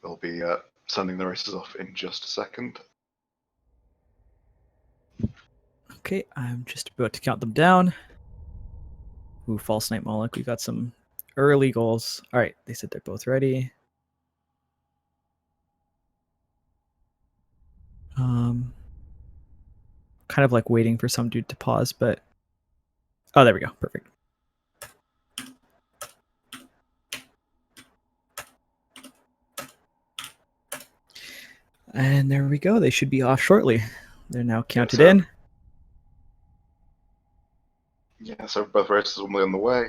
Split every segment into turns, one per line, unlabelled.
They'll be sending the races off in just a second.
Okay, I'm just about to count them down. Ooh, false night Moloch. We got some early goals. All right, they said they're both ready. Kind of like waiting for SomeDude to pause, but oh, there we go. Perfect. And there we go. They should be off shortly. They're now counted in.
Yeah, so both races will be on the way.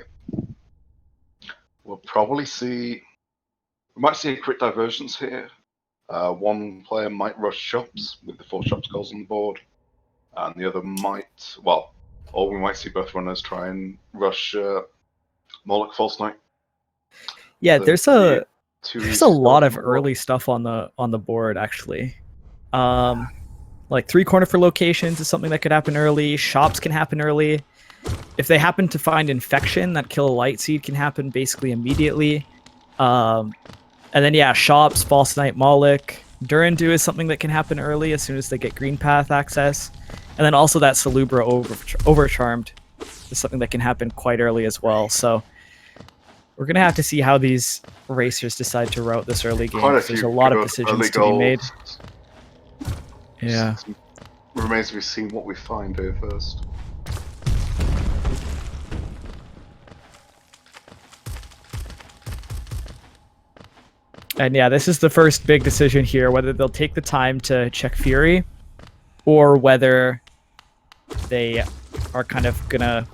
We'll probably see... We might see a quick divergence here. One player might rush shops with the 4 shops goals on the board. And the other might... Well, or we might see both runners try and rush Moloch False Knight.
Yeah, there's a lot of early stuff on the board actually. Like 3 corner for locations is something that could happen early. Shops can happen early. If they happen to find infection, that kill a light seed can happen basically immediately. And then yeah, shops, false night Moloch, Durandu is something that can happen early as soon as they get green path access. And then also that Salubra overcharmed is something that can happen quite early as well. So we're gonna have to see how these racers decide to route this early game. There's a lot of decisions to be made. Yeah.
Remains to be seen what we find here first.
And yeah, this is the first big decision here, whether they'll take the time to check Fury or whether they are kind of gonna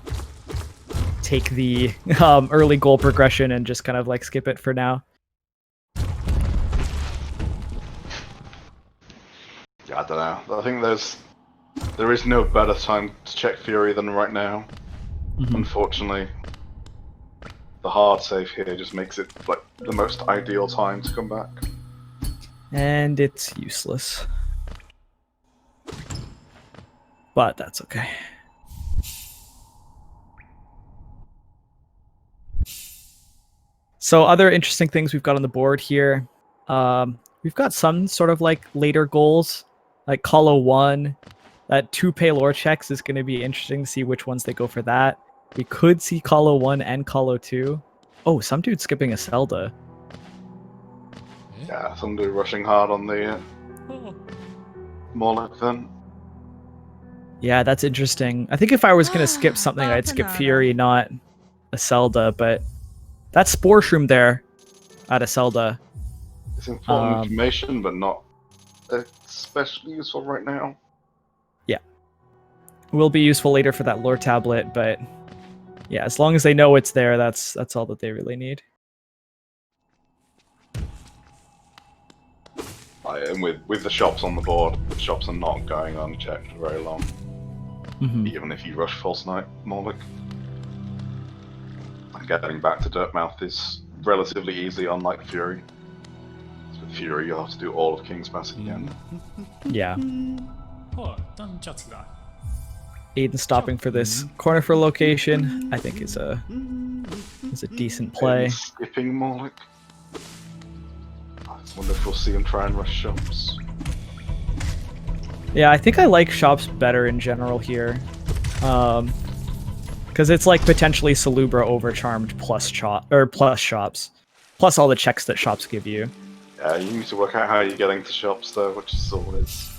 take the early goal progression and just kind of like skip it for now.
Yeah, I don't know. I think there is no better time to check Fury than right now. Unfortunately, the hard save here just makes it like the most ideal time to come back.
And it's useless. But that's okay. So other interesting things we've got on the board here. We've got some sort of like later goals, like Colo 1. That 2 pay lore checks is going to be interesting to see which ones they go for that. We could see Colo 1 and Colo 2. Oh, some dude skipping a Zelda.
Yeah, some dude rushing hard on the Moloch then.
Yeah, that's interesting. I think if I was going to skip something, I'd skip Fury, not a Zelda, but that's Spore Shroom there at a Zelda.
It's important information, but not especially useful right now.
Yeah. Will be useful later for that lore tablet, but yeah, as long as they know it's there, that's all that they really need.
And with the shops on the board, the shops are not going unchecked for very long. Even if you rush False Knight Moloch. And getting back to Dirtmouth is relatively easy, unlike Fury. With Fury, you'll have to do all of King's Pass again.
Yeah. Adyn stopping for this corner for location, I think is a decent play.
Adyn skipping Moloch. I wonder if we'll see him try and rush shops.
Yeah, I think I like shops better in general here. Because it's like potentially Salubra overcharmed plus shops. Plus all the checks that shops give you.
Yeah, you need to work out how you're getting to shops though, which is always...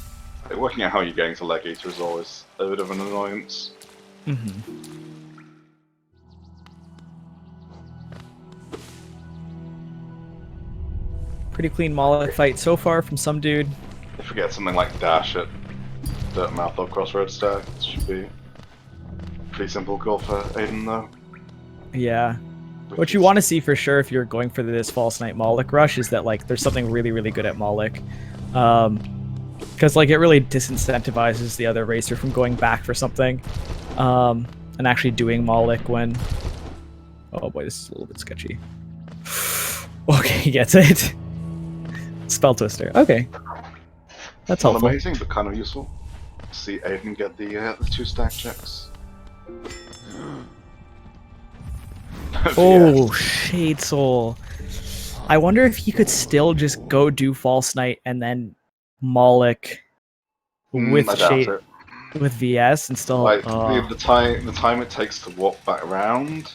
Working out how you're getting to Leg Eater is always a bit of an annoyance.
Pretty clean Moloch fight so far from SomeDude.
If we get something like Dash at Dirtmouth or Crossroads Stack, it should be a pretty simple goal for Adyn though.
Yeah. What you want to see for sure if you're going for this False Night Moloch rush is that like there's something really, really good at Moloch. Because like it really disincentivizes the other racer from going back for something and actually doing Moloch when... Oh boy, this is a little bit sketchy. Okay, he gets it. Spell Twister. Okay. That's
not
helpful.
Amazing, but kind of useful. See Adyn get the 2 stack checks.
Oh, Shade Soul. I wonder if he could still just go do False Knight and then Moloch with Shade with VS and still
like the time it takes to walk back around.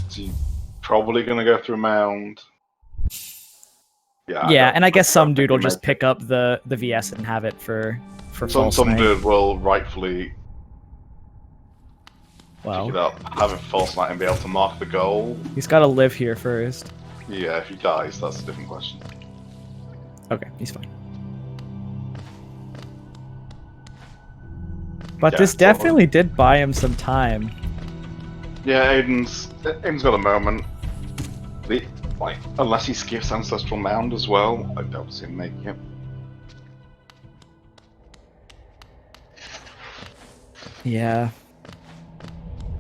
So you're probably gonna go through Mound.
Yeah, and I guess SomeDude will just pick up the VS and have it for False Knight.
SomeDude will rightfully pick it up, have a False Knight, and be able to mark the goal.
He's got to live here first.
Yeah, if he dies, that's a different question.
Okay, he's fine. But this definitely did buy him some time.
Yeah, Adyn's got a moment. Like, unless he skips Ancestral Mound as well, I don't see him making it.
Yeah.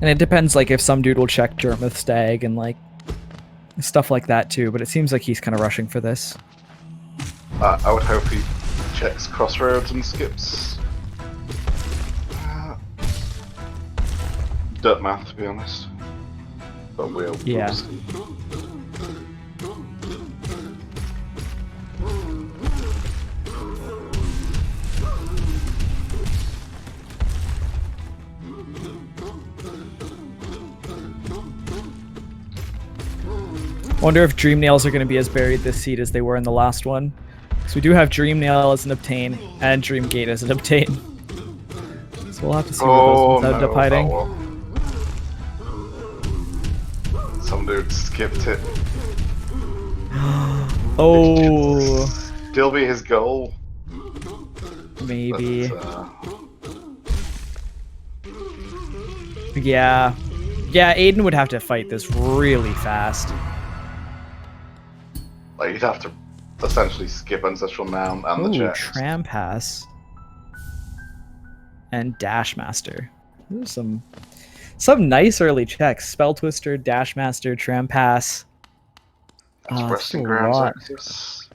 And it depends, like, if SomeDude will check Dermot Stag and, like, stuff like that, too. But it seems like he's kind of rushing for this.
I would hope he checks Crossroads and skips Dirt Math, to be honest. But we'll see.
I wonder if Dream Nails are going to be as buried this seed as they were in the last one. So we do have Dream Nail as an obtain and Dream Gate as an obtain. So we'll have to see where those ones end up hiding.
SomeDude skipped it.
Oh.
It still be his goal.
Maybe. Yeah. Yeah, Adyn would have to fight this really fast.
Like, you'd have to essentially skip Ancestral Mound and the checks.
Tram Pass. And Dash Master. There's some nice early checks. Spell Twister, Dash Master, Tram Pass.
Expressing Grounds Access.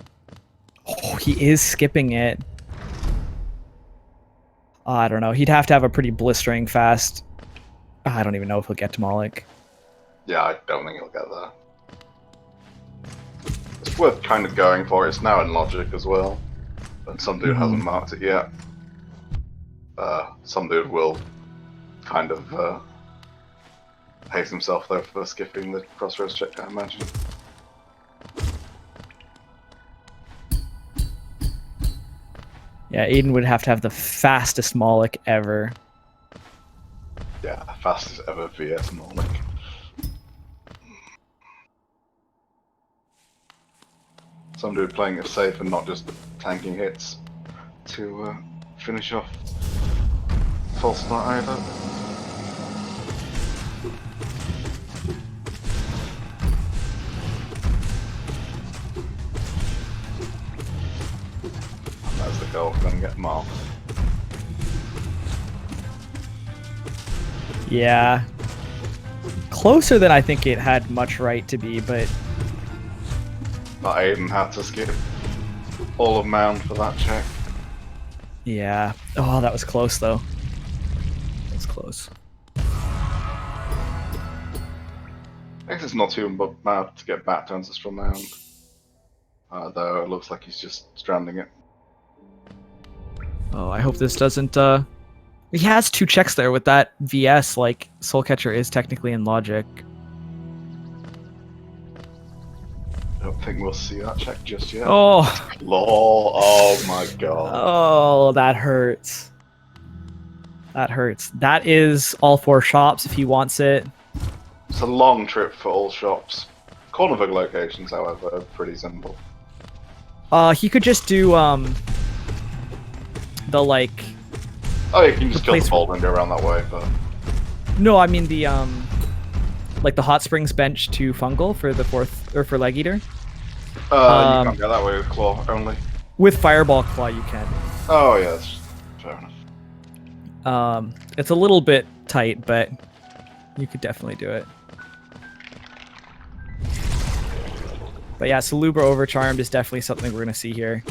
Oh, he is skipping it. I don't know. He'd have to have a pretty blistering fast. I don't even know if he'll get to Moloch.
Yeah, I don't think he'll get there. It's worth kind of going for. It's now in Logic as well. And SomeDude hasn't marked it yet. SomeDude will kind of haste himself though for skipping the Crossroads check, I imagine.
Yeah, Adyn would have to have the fastest Moloch ever.
Yeah, fastest ever VS Moloch. SomeDude playing it safe and not just tanking hits to finish off False Knight either. That's the goal, gonna get marked.
Yeah. Closer than I think it had much right to be, but...
Adyn had to skip all of Mound for that check.
Yeah. Oh, that was close, though. That was close.
I guess it's not too bad to get back to Ancestral Mound. Though it looks like he's just stranding it.
Oh, I hope this doesn't... He has 2 checks there with that VS, like, Soulcatcher is technically in Logic.
I don't think we'll see that check just yet.
Oh!
Lol, oh my god.
Oh, that hurts. That hurts. That is all 4 shops if he wants it.
It's a long trip for all shops. Cornervig locations, however, are pretty simple.
He could just do, the, like...
Oh, you can just kill the boulder and go around that way, but...
No, I mean the, like the Hot Springs bench to Fungal for the 4th, or for Leg Eater.
You can't go that way with Claw only.
With Fireball Claw you can.
Oh, yeah, that's fair
enough. It's a little bit tight, but you could definitely do it. But yeah, Salubra Overcharmed is definitely something we're going to see here.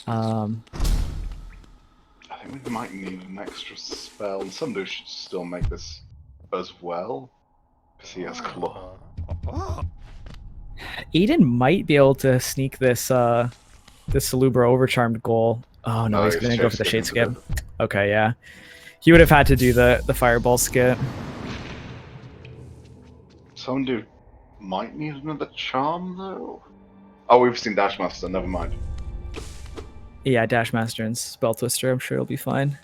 I think we might need an extra spell, and SomeDude should still make this as well, because he has Claw.
Adyn might be able to sneak this this Salubra overcharmed goal. Oh no, he's gonna go for the shade skip. Okay, yeah. He would have had to do the fireball skip.
SomeDude might need another charm though. Oh, we've seen Dash Master, never mind.
Yeah, Dash Master and Spell Twister, I'm sure it'll be fine.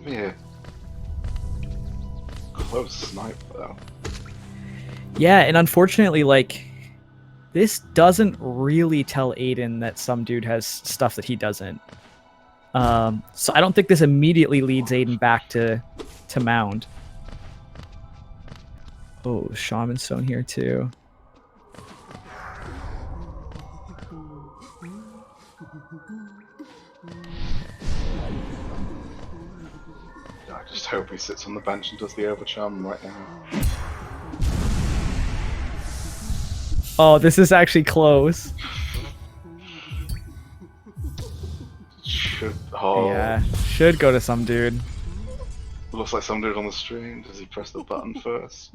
Yeah. Close snipe though.
Yeah, and unfortunately, like, this doesn't really tell Adyn that SomeDude has stuff that he doesn't. So I don't think this immediately leads Adyn back to Mound. Oh, Shaman Stone here too.
I just hope he sits on the bench and does the overcharm right now.
Oh, this is actually close.
Yeah,
should go to SomeDude.
Looks like SomeDude on the stream. Does he press the button first?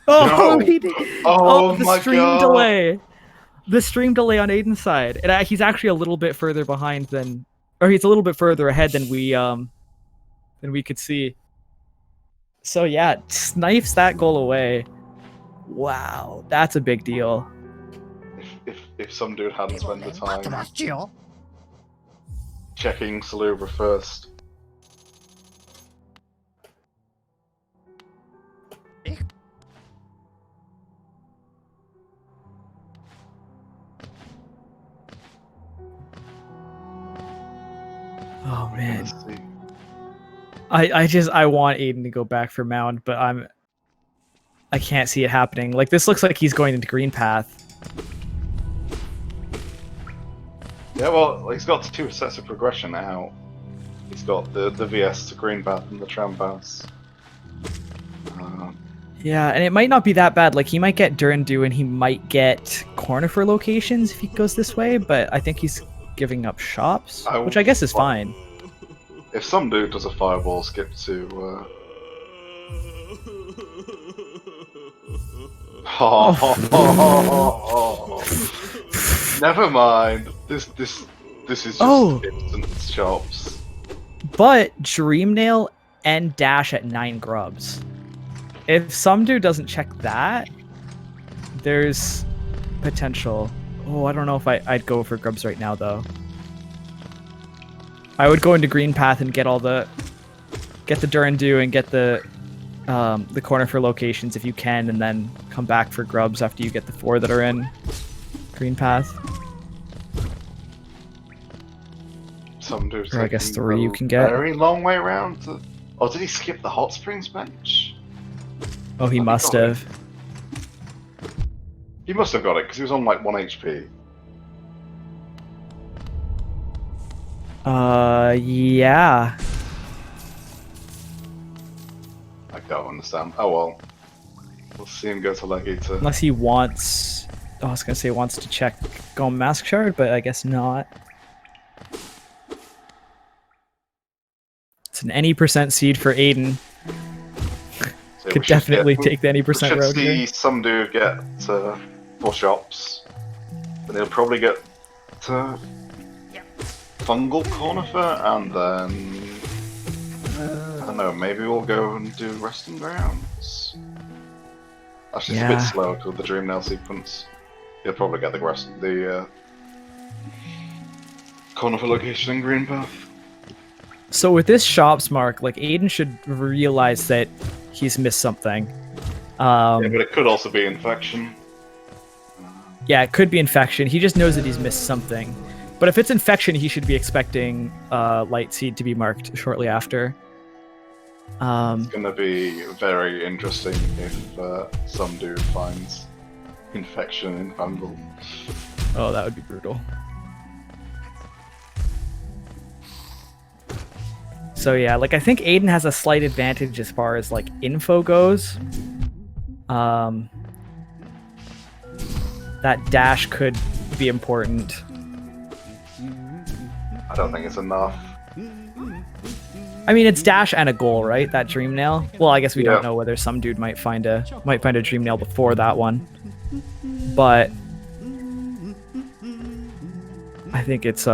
Oh, he did.
Oh
the
my
stream
God.
delay. The stream delay on Adyn's side. And he's actually a little bit further behind than, or he's a little bit further ahead than we could see. So yeah, snipes that goal away. Wow, that's a big deal.
If SomeDude hadn't spent the time checking Salubra first.
Oh man. I want Adyn to go back for Mound, but I can't see it happening. Like, this looks like he's going into green path.
Yeah, well, he's got 2 sets of progression now. He's got the VS to green path and the tram pass.
Yeah, and it might not be that bad. Like, he might get Durandu and he might get Cornifer locations if he goes this way, but I think he's giving up shops, which I guess is fine.
If SomeDude does a fireball skip to never mind. This is just instant chops.
But Dreamnail and Dash at 9 grubs. If SomeDude doesn't check that, there's potential. Oh, I don't know if I'd go for grubs right now though. I would go into green path and get the Durandu and get the corner for locations if you can, and then come back for grubs after you get the 4 that are in green path.
SomeDude's
or I guess 3 you can get.
Very long way around. Oh, did he skip the hot springs bench?
Oh, he must have.
He must have got it because he was on like 1 HP.
Yeah.
I don't understand. Oh well. We'll see him go to Leggy to...
Unless he wants... Oh, I was gonna say wants to check Golem Mask Shard, but I guess not. It's an any % seed for Adyn.
So
could definitely take the any % road.
We should see
here.
SomeDude get 4 shops. Then he'll probably get Fungal Cornifer, and then I don't know, maybe we'll go and do Resting Grounds. Actually, it's a bit slow to the Dreamnail sequence. He'll probably get the Cornifer location in green path.
So with this shops mark, like, Adyn should realize that he's missed something.
Yeah, but it could also be infection.
Yeah, it could be infection. He just knows that he's missed something. But if it's infection, he should be expecting Light Seed to be marked shortly after.
It's gonna be very interesting if SomeDude finds infection in Fungal.
Oh, that would be brutal. So yeah, like, I think Adyn has a slight advantage as far as like info goes. That dash could be important.
I don't think it's enough.
I mean, it's dash and a goal, right? That dream nail. Well, I guess we don't know whether SomeDude might find a dream nail before that one, but I think it's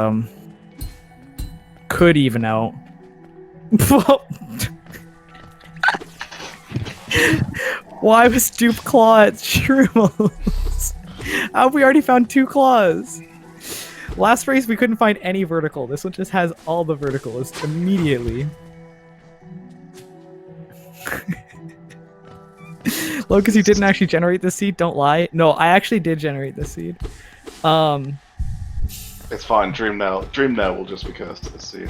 could even out. Why was dupe claw at Shrooms? How have we already found 2 claws? Last race we couldn't find any vertical. This one just has all the verticals immediately. Locus, you didn't actually generate this seed, don't lie. No, I actually did generate this seed.
It's fine, Dream Nail will just be cursed to the seed.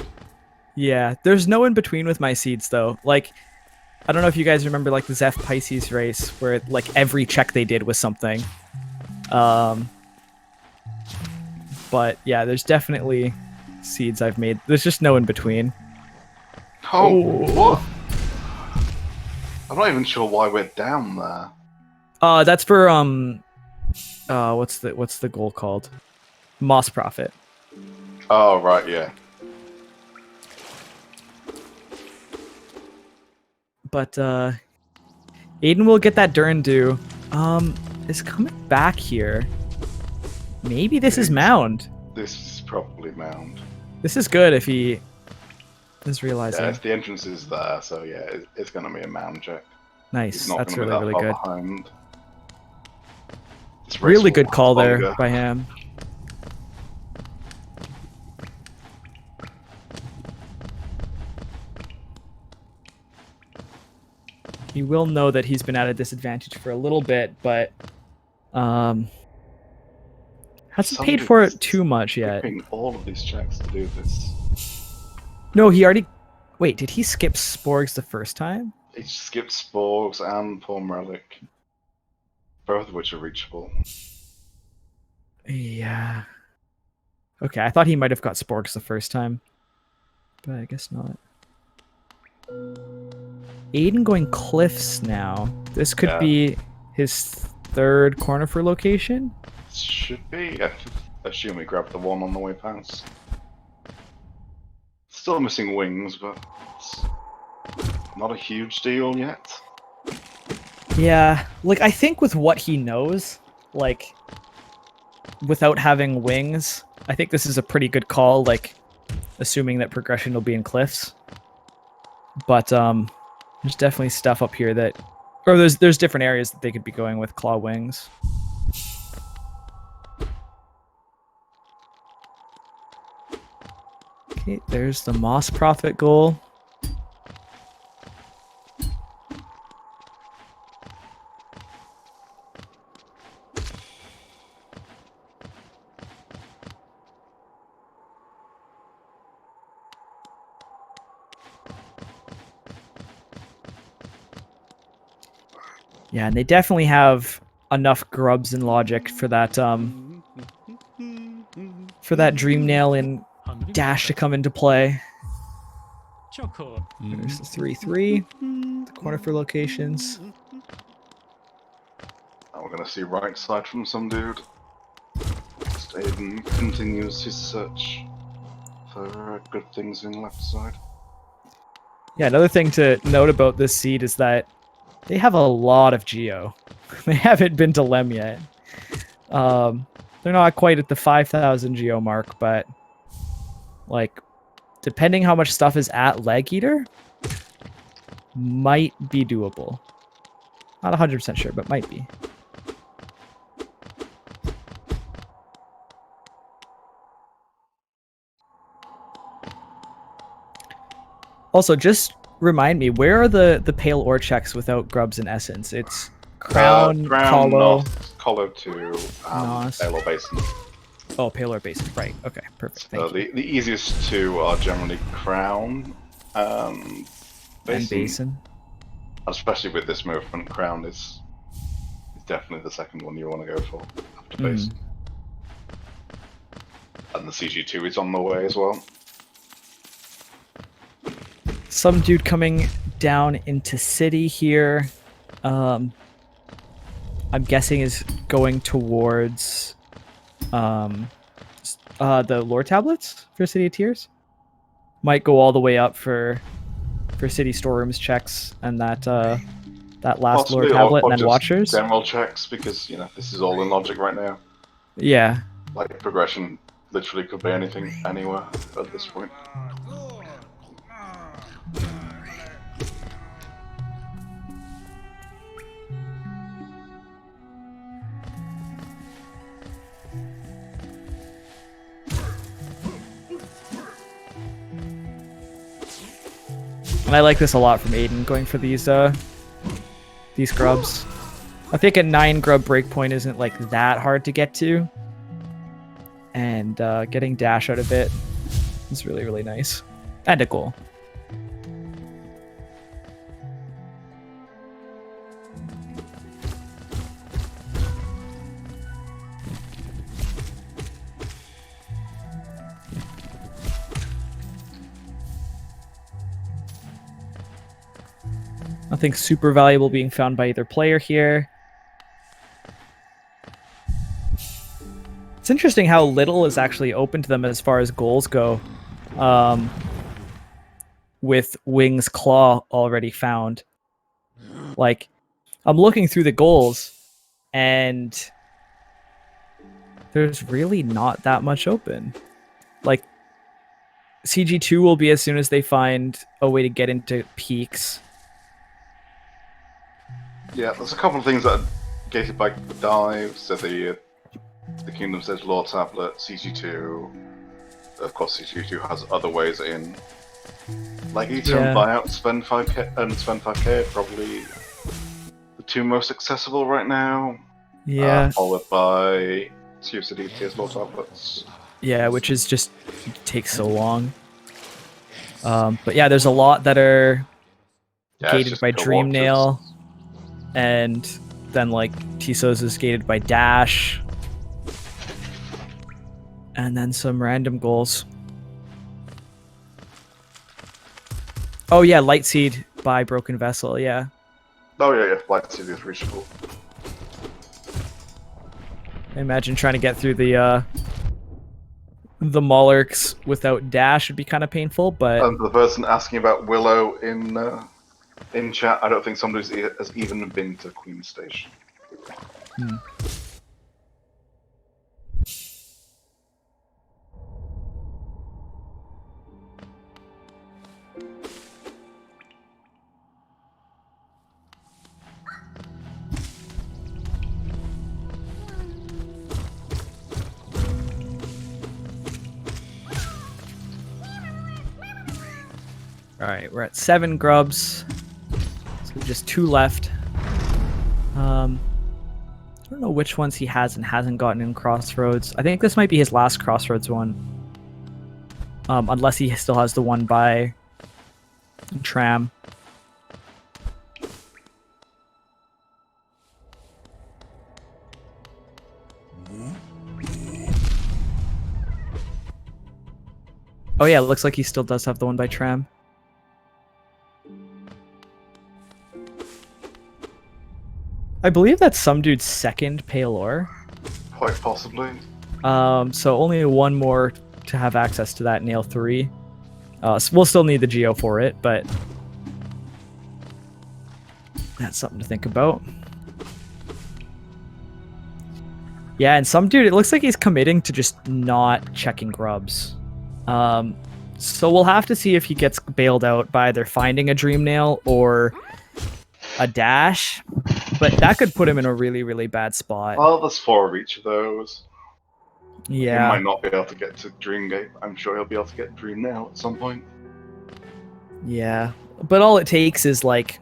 Yeah,
there's no in between with my seeds though. Like, I don't know if you guys remember like the Zeph Pisces race where like every check they did was something. But yeah, there's definitely seeds I've made. There's just no in between.
Oh, what? I'm not even sure why we're down there.
That's for what's the goal called? Moss Prophet.
Oh right, yeah.
But Adyn will get that Durandoo. Is coming back here. Maybe this is Mound.
This is probably Mound.
This is good if he is realizing.
Yeah, if the entrance is there, so yeah, it's gonna be a Mound check.
Nice, that's really good.
Behind.
Really good call there by him. He will know that he's been at a disadvantage for a little bit, but hasn't paid for it too much yet.
Skipping all of these checks to do this.
No, he already... Wait, did he skip Sporgs the first time?
He skipped Sporgs and Palm Relic. Both of which are reachable.
Yeah. Okay, I thought he might have got Sporgs the first time. But I guess not. Adyn going Cliffs now. This could be his 3rd corner for location?
Should be. I assume we grabbed the one on the way past. Still missing wings, but it's not a huge deal yet.
Yeah, like I think with what he knows, like without having wings, I think this is a pretty good call, like assuming that progression will be in Cliffs. But there's definitely stuff up here that, or there's different areas that they could be going with claw wings. Okay, there's the Moss Prophet goal. Yeah, and they definitely have enough grubs and logic for that dream nail and dash to come into play. There's the 3-3, the corner for locations.
Now we're gonna see right side from SomeDude. Adyn continues his search for good things in left side.
Yeah, another thing to note about this seed is that they have a lot of Geo. They haven't been to Lem yet. They're not quite at the 5,000 Geo mark, but like, depending how much stuff is at Leg Eater, might be doable. Not 100% sure, but might be. Also, just remind me, where are the pale ore checks without grubs and essence? It's Crown, Hollow,
Hollow 2, Pale Ore Basin.
Oh, Pale Ore Basin, right. Okay, perfect. Thank you.
The easiest 2 are generally Crown and Basin. Especially with this movement, Crown is definitely the second one you want to go for after Basin. And the CG2 is on the way as well.
SomeDude coming down into city here. I'm guessing is going towards the lore tablets for City of Tears. Might go all the way up for for city storerooms checks and that last
Possibly,
lore tablet
or
and then
just
watchers.
general checks, because this is all in logic right now.
Yeah.
Like progression literally could be anything, anywhere at this point.
And I like this a lot from Adyn, going for these grubs. I think a 9 grub breakpoint isn't like that hard to get to. And getting dash out of it is really, really nice. And a goal. Nothing super valuable being found by either player here. It's interesting how little is actually open to them as far as goals go. With Wing's Claw already found. Like, I'm looking through the goals, and there's really not that much open. Like, CG2 will be as soon as they find a way to get into peaks.
Yeah, there's a couple of things that are gated by dives, so the Kingdom's Edge lore tablet, CG2. Of course, CG2 has other ways in. Like E-turn buyout, spend 5k, and spend 5k, probably the two most accessible right now.
Yeah.
Followed by City Tears lore tablets.
Yeah, which is just takes so long. But yeah, there's a lot that are gated by Dreamnail. And then, like, Tiso's is gated by Dash. And then some random goals. Oh, yeah, Light Seed by Broken Vessel, yeah.
Oh, yeah, Light Seed is reachable.
I imagine trying to get through the Mollerks without Dash would be kind of painful, but...
And the person asking about Willow in chat, I don't think somebody has even been to Queen Station.
Alright, we're at 7 grubs. So just 2 left. I don't know which ones he has and hasn't gotten in Crossroads. I think this might be his last Crossroads one. Unless he still has the one by Tram. Oh yeah, it looks like he still does have the one by Tram. I believe that's SomeDude's second Paylor.
Quite possibly.
So only one more to have access to that Nail 3. So we'll still need the Geo for it, but that's something to think about. Yeah, and SomeDude, it looks like he's committing to just not checking grubs. So we'll have to see if he gets bailed out by either finding a Dream Nail or a Dash. But that could put him in a really, really bad spot.
Well, there's 4 of each of those.
Yeah.
He might not be able to get to Dreamgate. I'm sure he'll be able to get Dream Nail at some point.
Yeah. But all it takes is like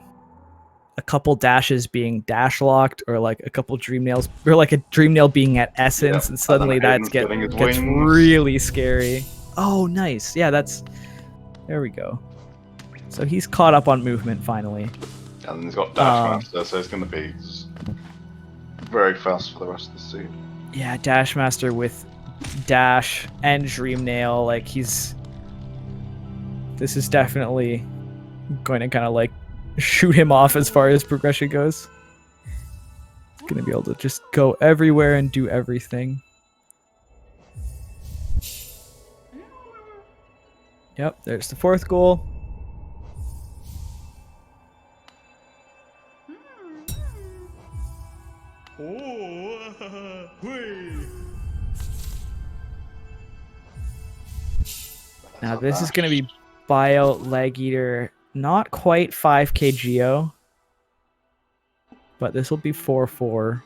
a couple dashes being dash locked, or like a couple Dream Nails, or like a Dream Nail being at Essence, and suddenly that gets really scary. Oh, nice. Yeah, there we go. So he's caught up on movement finally.
And then he's got Dash Master, so it's going to be very fast for the rest of the scene.
Yeah, Dash Master with Dash and Dream Nail, like this is definitely going to kind of like shoot him off as far as progression goes. He's going to be able to just go everywhere and do everything. Yep, there's the 4th goal. Now this is going to be buyout leg eater, not quite 5k geo, but this will be 4-4.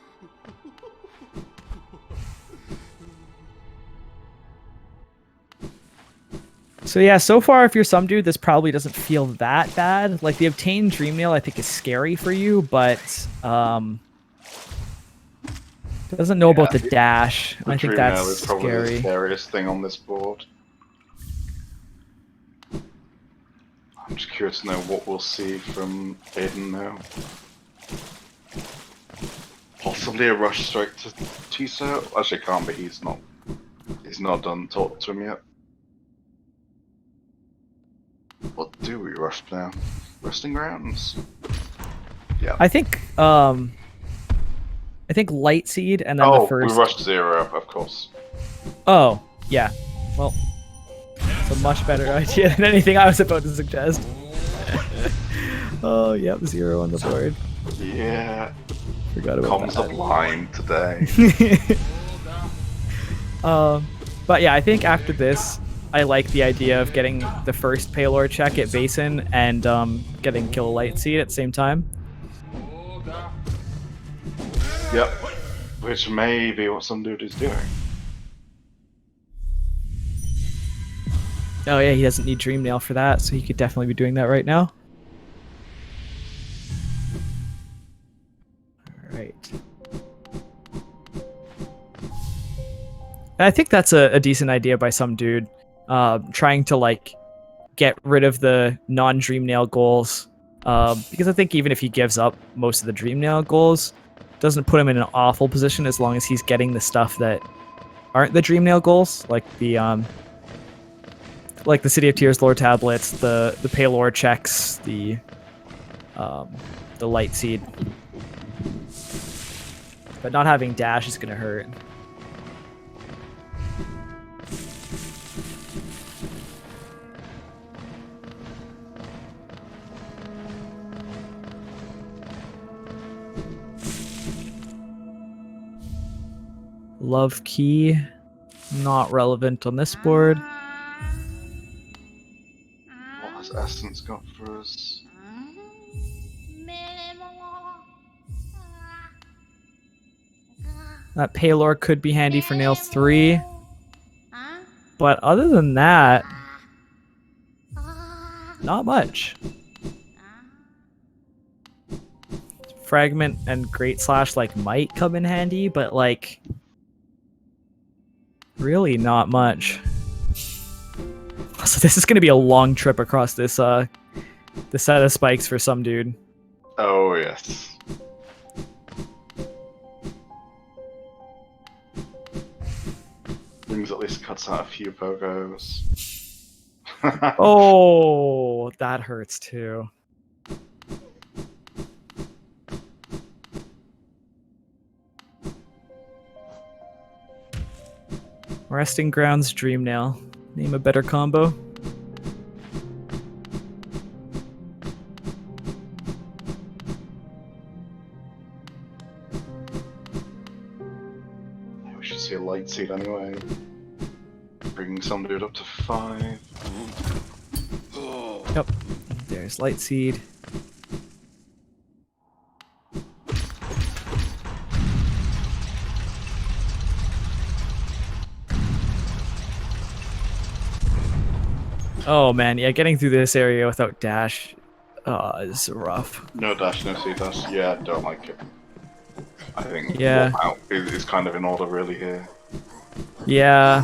So yeah, so far if you're SomeDude, this probably doesn't feel that bad. Like the obtained dream nail I think is scary for you, but doesn't know about the dash.
The
I think
dream
that's
nail is probably
scary.
the scariest thing on this board. I'm just curious to know what we'll see from Adyn now. Possibly a rush strike to Tiso. Actually, can't be. He's not done talk to him yet. What do we rush now? Resting grounds. Yeah.
I think light seed and then the first.
We rushed 0 up, of course.
Oh yeah. Well, it's a much better idea than anything I was about to suggest. Oh, yep, 0 on the board.
Yeah.
Forgot about
Comms
that.
are blind today.
But yeah, I think after this, I like the idea of getting the first Paylord check at Basin and getting Kill Light Seed at the same time.
Yep. Which may be what SomeDude is doing.
Oh yeah, he doesn't need Dream Nail for that, so he could definitely be doing that right now. Alright. I think that's a decent idea by SomeDude. Trying to like get rid of the non-Dream Nail goals. Because I think even if he gives up most of the Dream Nail goals, it doesn't put him in an awful position as long as he's getting the stuff that aren't the Dream Nail goals, like the City of Tears lore tablets, the Paylord checks, the Light Seed. But not having dash is gonna hurt. Love key, not relevant on this board.
What has Essence got for us?
That Paylord could be handy for nail 3. But other than that, not much. Fragment and Great Slash like might come in handy, but like really not much. So this is going to be a long trip across this the set of spikes for SomeDude.
Oh yes. Rings at least cuts out a few pogos.
Oh, that hurts too. Resting Grounds, Dream Nail. Name a better combo.
We should see a Light Seed anyway. Bringing SomeDude up to 5.
Yep. There's Light Seed. Oh man, yeah, getting through this area without dash is rough.
No dash, no C dash. Yeah, don't like it. I think
yeah,
Lockout is kind of in order really here.
Yeah.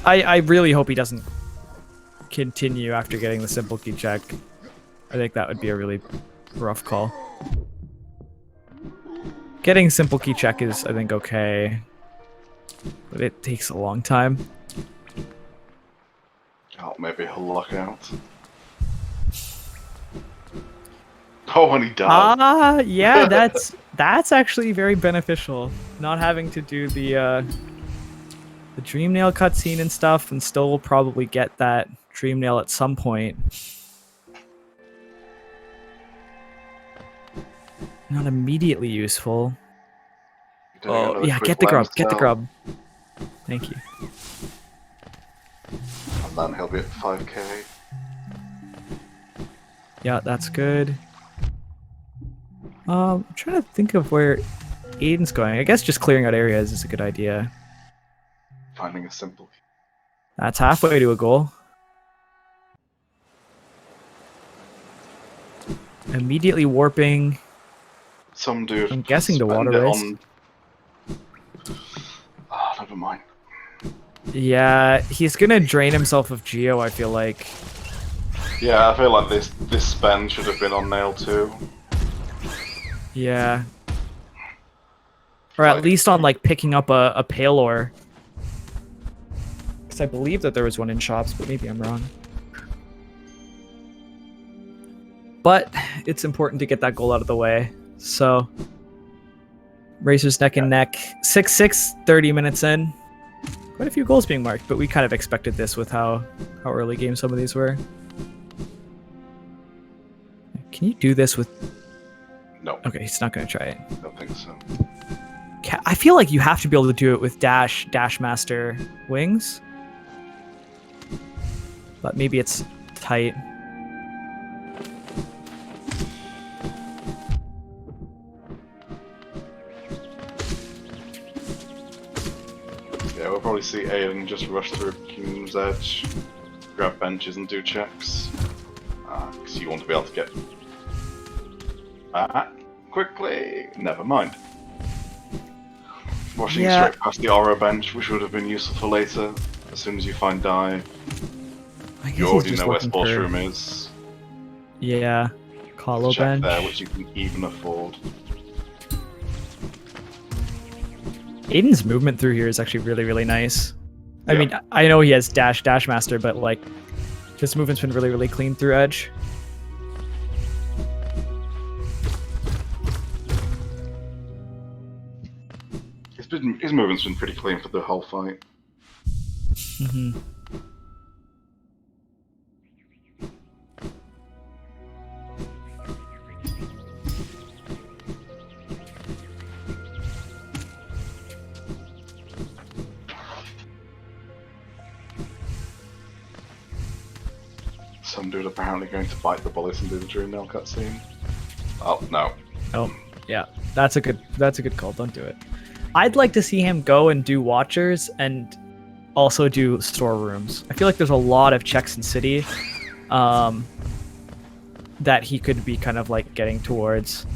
I really hope he doesn't continue after getting the simple key check. I think that would be a really rough call. Getting simple key check is, I think, okay. But it takes a long time.
Oh, maybe he'll lock out. Oh, and he died.
Yeah, that's actually very beneficial. Not having to do the Dream Nail cutscene and stuff, and still will probably get that Dream Nail at some point. Not immediately useful.
Doing
Oh,
another
yeah,
quick
get the grub,
lens
get the
tell,
grub. Thank you.
And then he'll be at 5k.
Yeah, that's good. I'm trying to think of where Adyn's going. I guess just clearing out areas is a good idea.
Finding a simple.
That's halfway to a goal. Immediately warping.
SomeDude.
I'm guessing the water race.
Ah, never mind.
Yeah, he's gonna drain himself of Geo, I feel like.
Yeah, I feel like this spend should have been on Nail 2.
Yeah. Or at least on like picking up a Palor. Because I believe that there was one in shops, but maybe I'm wrong. But it's important to get that goal out of the way. So Racers neck and neck. 6-6, 30 minutes in. Quite a few goals being marked, but we kind of expected this with how early game some of these were. Can you do this with...
No.
Okay, he's not going to try it.
I don't think so.
I feel like you have to be able to do it with Dash Master wings. But maybe it's tight.
Yeah, we'll probably see Adyn just rush through Cume's edge, grab benches and do checks. Because you want to be able to get that quickly. Never mind. Rushing straight past the Aura bench, which would have been useful for later. As soon as you find Dive, you already know where Sports Room is.
Yeah, Colo
check
bench.
there, which you can even afford.
Adyn's movement through here is actually really, really nice.
Yeah.
I mean, I know he has Dash Master, but like, his movement's been really, really clean through edge.
His movement's been pretty clean for the whole fight.
Mm-hmm.
SomeDude apparently going to bite the bullet and do the Dream Nail cutscene. Oh no.
Oh, yeah. That's a good call. Don't do it. I'd like to see him go and do Watchers and also do storerooms. I feel like there's a lot of checks in City that he could be kind of like getting towards.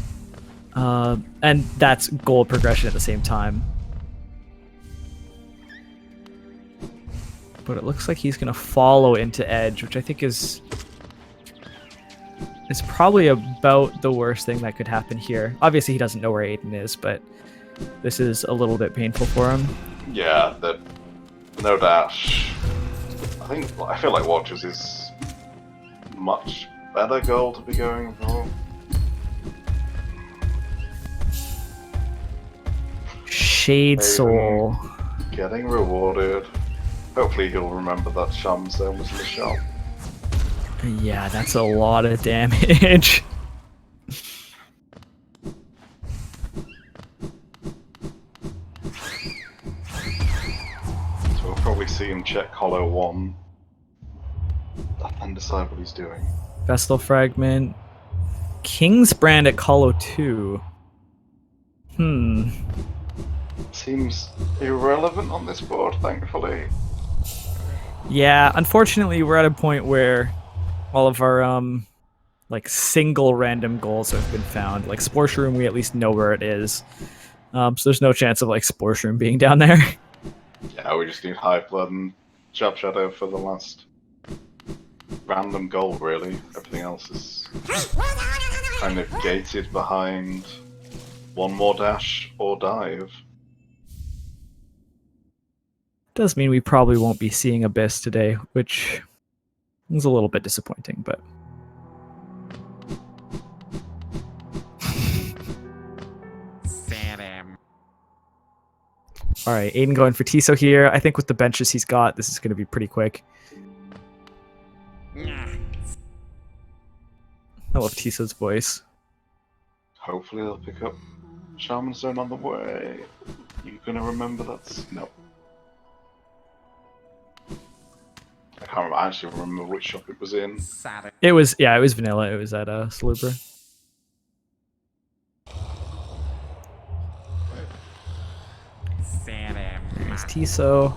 And that's goal progression at the same time. But it looks like he's going to follow into Edge, which I think is probably about the worst thing that could happen here. Obviously, he doesn't know where Adyn is, but this is a little bit painful for him.
Yeah, no dash. I feel like Watchers is much better goal to be going for.
Shade Soul.
Getting rewarded. Hopefully he'll remember that Shams there was the shop.
Yeah, that's a lot of damage.
So we'll probably see him check Hollow 1. And decide what he's doing.
Vestal Fragment. King's Brand at Hollow 2.
Seems irrelevant on this board, thankfully.
Yeah, unfortunately, we're at a point where all of our like single random goals have been found. Like Sports Room, we at least know where it is. So there's no chance of like Sports Room being down there.
Yeah, we just need High Blood and Job Shadow for the last random goal, really. Everything else is kind of gated behind one more dash or dive.
Does mean we probably won't be seeing Abyss today, which is a little bit disappointing, but... Alright, Adyn going for Tiso here. I think with the benches he's got, this is going to be pretty quick. I love Tiso's voice.
Hopefully they'll pick up Shaman Zone on the way. You gonna remember that's... No. I actually remember which shop it was in.
It was, yeah, it was vanilla. It was at Salubra. There's Tiso.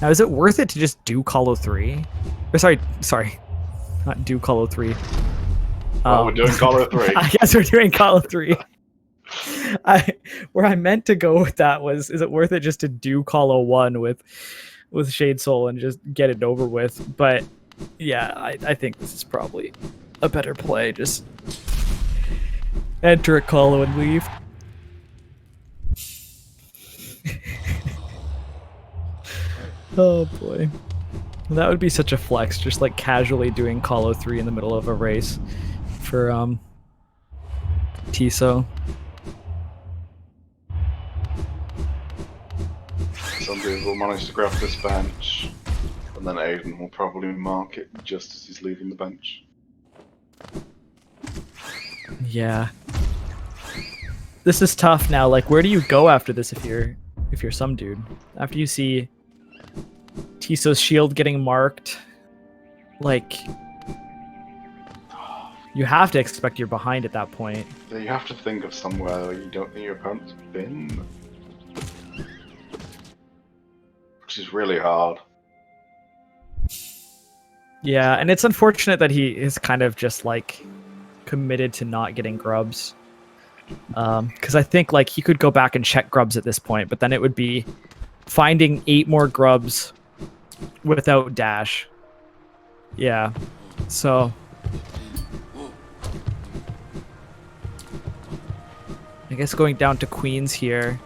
Now, is it worth it to just do Colo 3? Or sorry, not do Colo 3.
Well, we're doing Colo 3.
I guess we're doing Colo 3. Where I meant to go with that was, is it worth it just to do Colo 1 with Shade Soul and just get it over with? But yeah, I think this is probably a better play. Just enter a Colo and leave. Oh boy. That would be such a flex, just like casually doing Colo 3 in the middle of a race for Tiso.
SomeDude will manage to grab this bench, and then Adyn will probably mark it just as he's leaving the bench.
Yeah. This is tough now. Like, where do you go after this if you're SomeDude? After you see Tiso's shield getting marked, like, you have to expect you're behind at that point.
Yeah, you have to think of somewhere where you don't think your opponent's been. Which is really hard.
Yeah, and it's unfortunate that he is kind of just, like, committed to not getting grubs. Because I think, like, he could go back and check grubs at this point, but then it would be finding 8 more grubs without dash. Yeah, so I guess going down to queens here,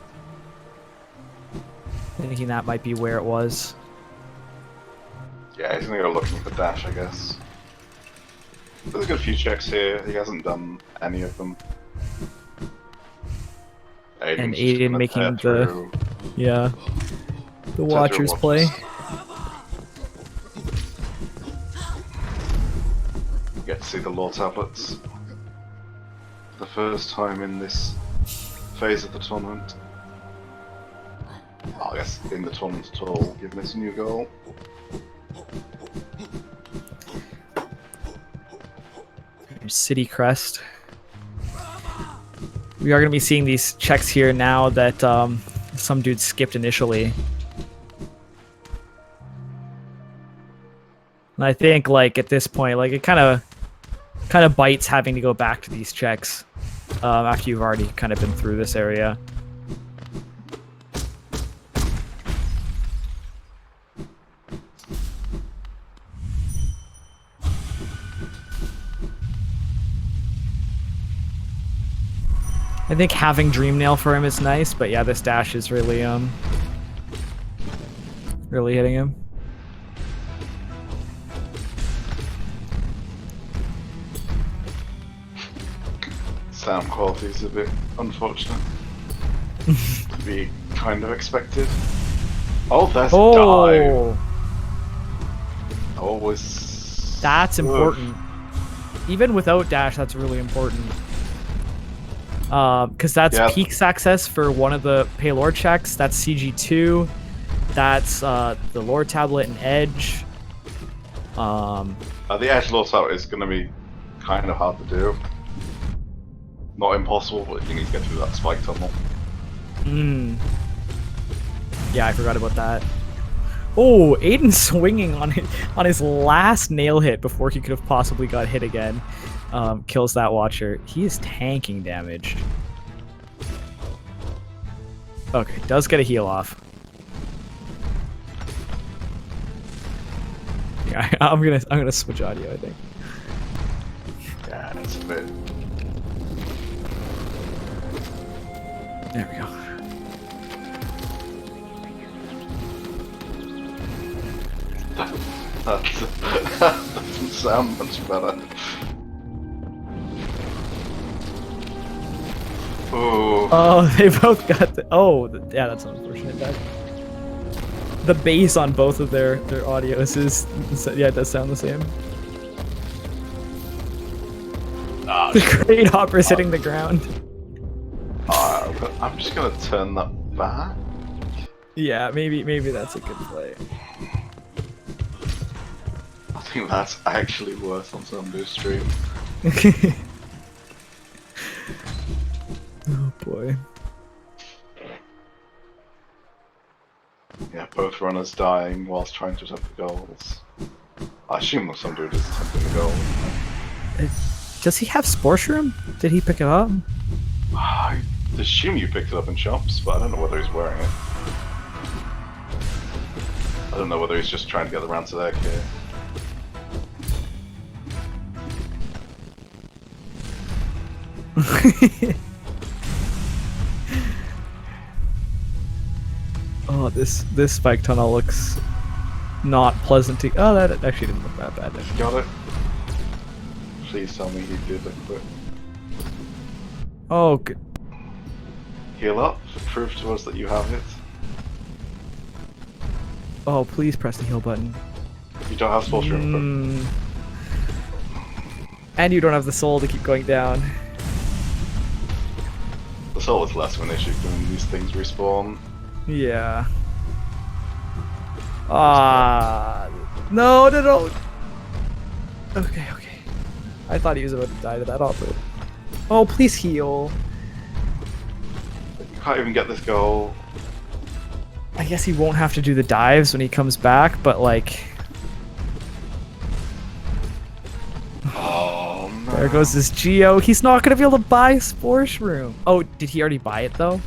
thinking that might be where it was.
Yeah, he's gonna go looking for dash, I guess. There's a good few checks here. He hasn't done any of them.
And Adyn making the the Watcher's play.
You get to see the lore tablets for the first time in this phase of the tournament. Well, I guess in the tournament at all, giving this a new goal.
There's City Crest. We are going to be seeing these checks here now that SomeDude skipped initially. And I think, like, at this point, like, it kind of bites having to go back to these checks after you've already kind of been through this area. I think having Dream Nail for him is nice, but yeah, this dash is really really hitting him.
Sound quality is a bit unfortunate. To be kind of expected. Oh, there's dive. Always.
That's important. Even without dash, that's really important. Because that's Peaks access for one of the Paylord checks. That's CG2. That's the lore tablet and Edge.
The Edge lore tablet is going to be kind of hard to do. Not impossible, but you need to get through that spike tunnel.
Yeah, I forgot about that. Oh, Adyn swinging on his last nail hit before he could have possibly got hit again. Kills that Watcher. He is tanking damage. Okay, does get a heal off. Yeah, I'm gonna switch audio, I think.
Yeah, it's a bit.
There we go.
That doesn't sound much better. Ooh.
Oh, they both got the... Oh, yeah, that's unfortunate. The bass on both of their audios is... Yeah, it does sound the same.
Ah,
The crate hopper's hitting the ground.
I'm just gonna turn that back.
Yeah, maybe that's a good play.
I think that's actually worse on SomeDude stream.
Oh boy.
Yeah, both runners dying whilst trying to attempt the goals. I assume that SomeDude is attempting the goal.
Does he have Spore Shroom? Did he pick it up?
I assume you picked it up in shops, but I don't know whether he's wearing it. I don't know whether he's just trying to get the round to their kit.
Oh, this spike tunnel looks not pleasant to. Oh, that actually didn't look that bad.
Got it. Please tell me he did it quick.
Oh, good.
Heal up. Prove to us that you have it.
Oh, please press the heal button.
You don't have Spore Shroom.
And you don't have the soul to keep going down.
The soul is less of an issue when these things respawn.
Yeah. No. Okay. I thought he was about to die to that offer. Oh, please heal.
You can't even get this goal.
I guess he won't have to do the dives when he comes back, but like...
Oh no.
There goes his Geo. He's not gonna be able to buy Spore Shroom. Oh, did he already buy it though?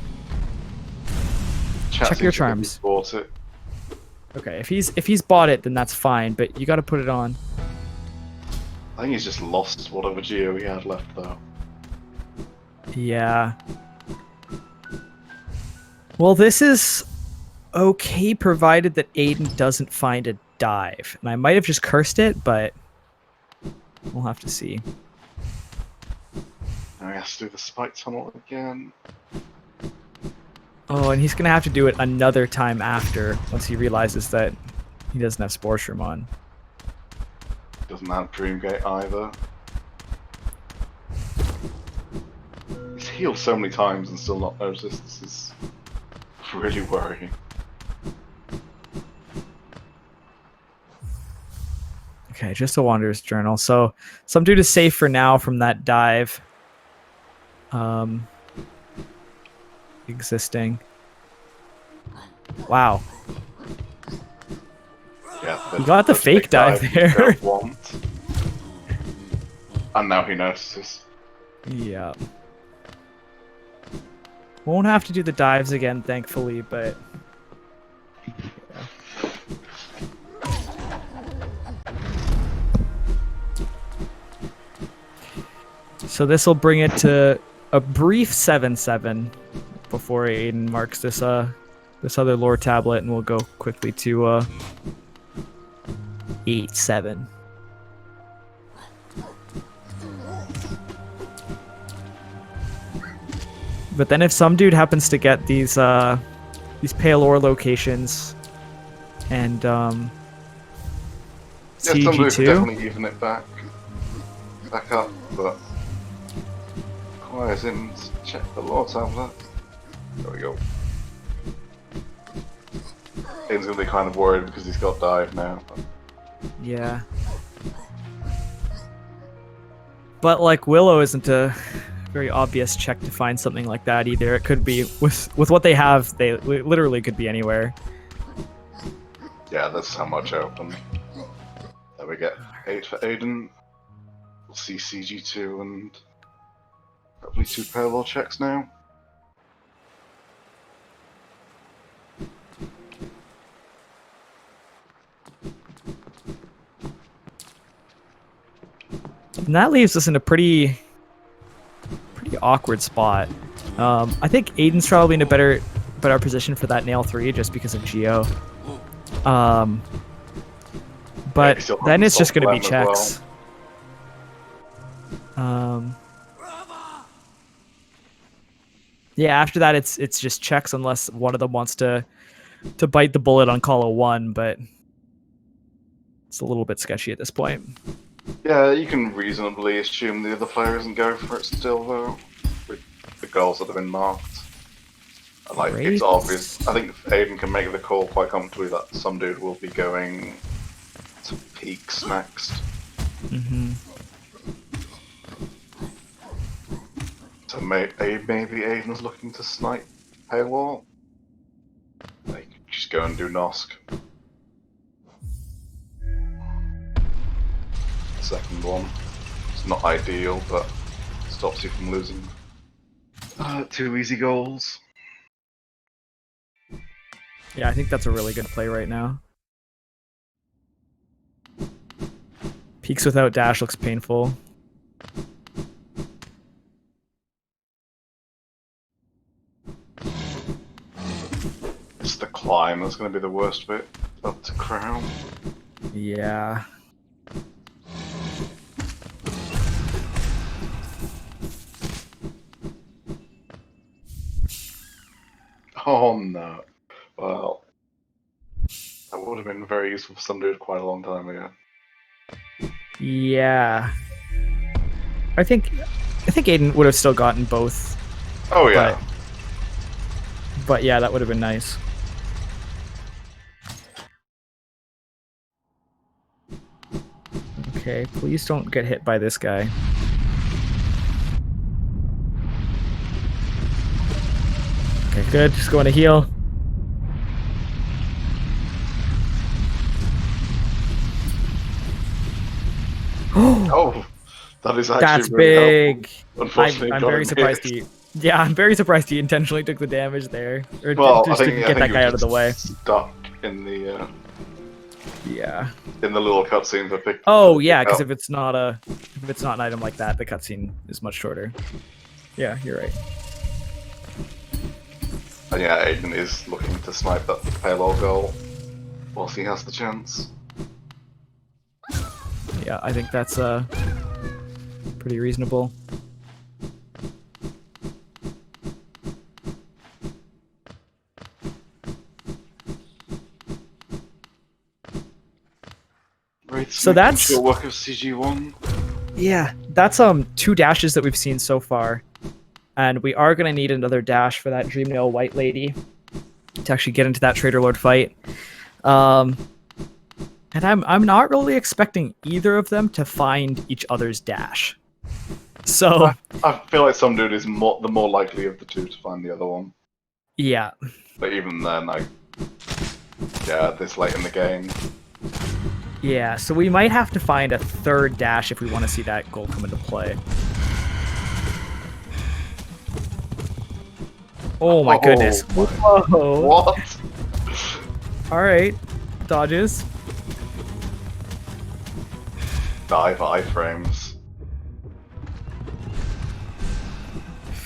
Check your charms.
Bought it.
Okay, if he's bought it, then that's fine, but you gotta put it on.
I think he's just lost whatever Geo he had left though.
Yeah. Well, this is okay provided that Adyn doesn't find a dive. And I might have just cursed it, but we'll have to see.
Now he has to do the spike tunnel again.
Oh, and he's gonna have to do it another time after, once he realizes that he doesn't have Spore Shroom on.
Doesn't have Dreamgate either. He's healed so many times and still not noticed. This is really worrying.
Okay, just a Wanderer's Journal. So, SomeDude is safe for now from that dive. Existing. Wow.
Yeah,
he got the fake dive there.
And now he notices.
Yeah. Won't have to do the dives again, thankfully, but... Yeah. So this will bring it to a brief 7-7 before Adyn marks this this other lore tablet, and we'll go quickly to 8-7. But then if SomeDude happens to get these pale ore locations and CG2,
definitely even it back up, but requires him to check the lore tablet. There we go. Adyn's gonna be kind of worried because he's got dive now.
yeah. But like Willow isn't a very obvious check to find something like that either. It could be with what they have. They literally could be anywhere.
Yeah, that's how much open. There we get 8 for Adyn. We'll see CG2 and hopefully 2 parallel checks now.
And that leaves us in a pretty awkward spot. I think Adyn's probably in a better position for that nail 3 just because of Geo. But
Yeah,
then it's just going to be checks. Yeah, after that it's just checks unless one of them wants to bite the bullet on call 1, but it's a little bit sketchy at this point.
Yeah, you can reasonably assume the other player isn't going for it still, though, with the goals that have been marked. And, like, it's obvious. I think Adyn can make the call quite comfortably that SomeDude will be going to peaks next.
Mm-hmm.
So maybe Adyn's looking to snipe Paywall. Like, just go and do Nosk. Second one. It's not ideal, but stops you from losing 2 easy goals.
Yeah, I think that's a really good play right now. Peaks without dash looks painful.
It's the climb that's going to be the worst bit up to Crown.
Yeah.
Oh no. Well, that would have been very useful for SomeDude quite a long time ago.
Yeah. I think Adyn would have still gotten both.
Oh yeah.
But yeah, that would have been nice. Okay, please don't get hit by this guy. Okay, good. Just going to heal.
Oh, that is actually
That's
really
big.
Unfortunately,
I'm very surprised he. Yeah, I'm very surprised he intentionally took the damage there, or
well,
just didn't get that guy out of the way.
Stuck in the
Yeah.
in the little cutscene for pick.
Oh yeah, because if it's not an item like that, the cutscene is much shorter. Yeah, you're right.
And yeah, Adyn is looking to snipe that payload goal whilst he has the chance.
Yeah, I think that's pretty reasonable.
Right,
so that's
your work of CG1.
Yeah, that's 2 dashes that we've seen so far, and we are gonna need another dash for that Dreamnail White Lady to actually get into that Trader Lord fight. And I'm not really expecting either of them to find each other's dash. So
I feel like SomeDude is the more likely of the two to find the other one.
Yeah.
But even then, this late in the game.
Yeah, so we might have to find a third dash if we want to see that goal come into play. Oh my goodness. Whoa.
What?
Alright. Dodges.
Dive iframes.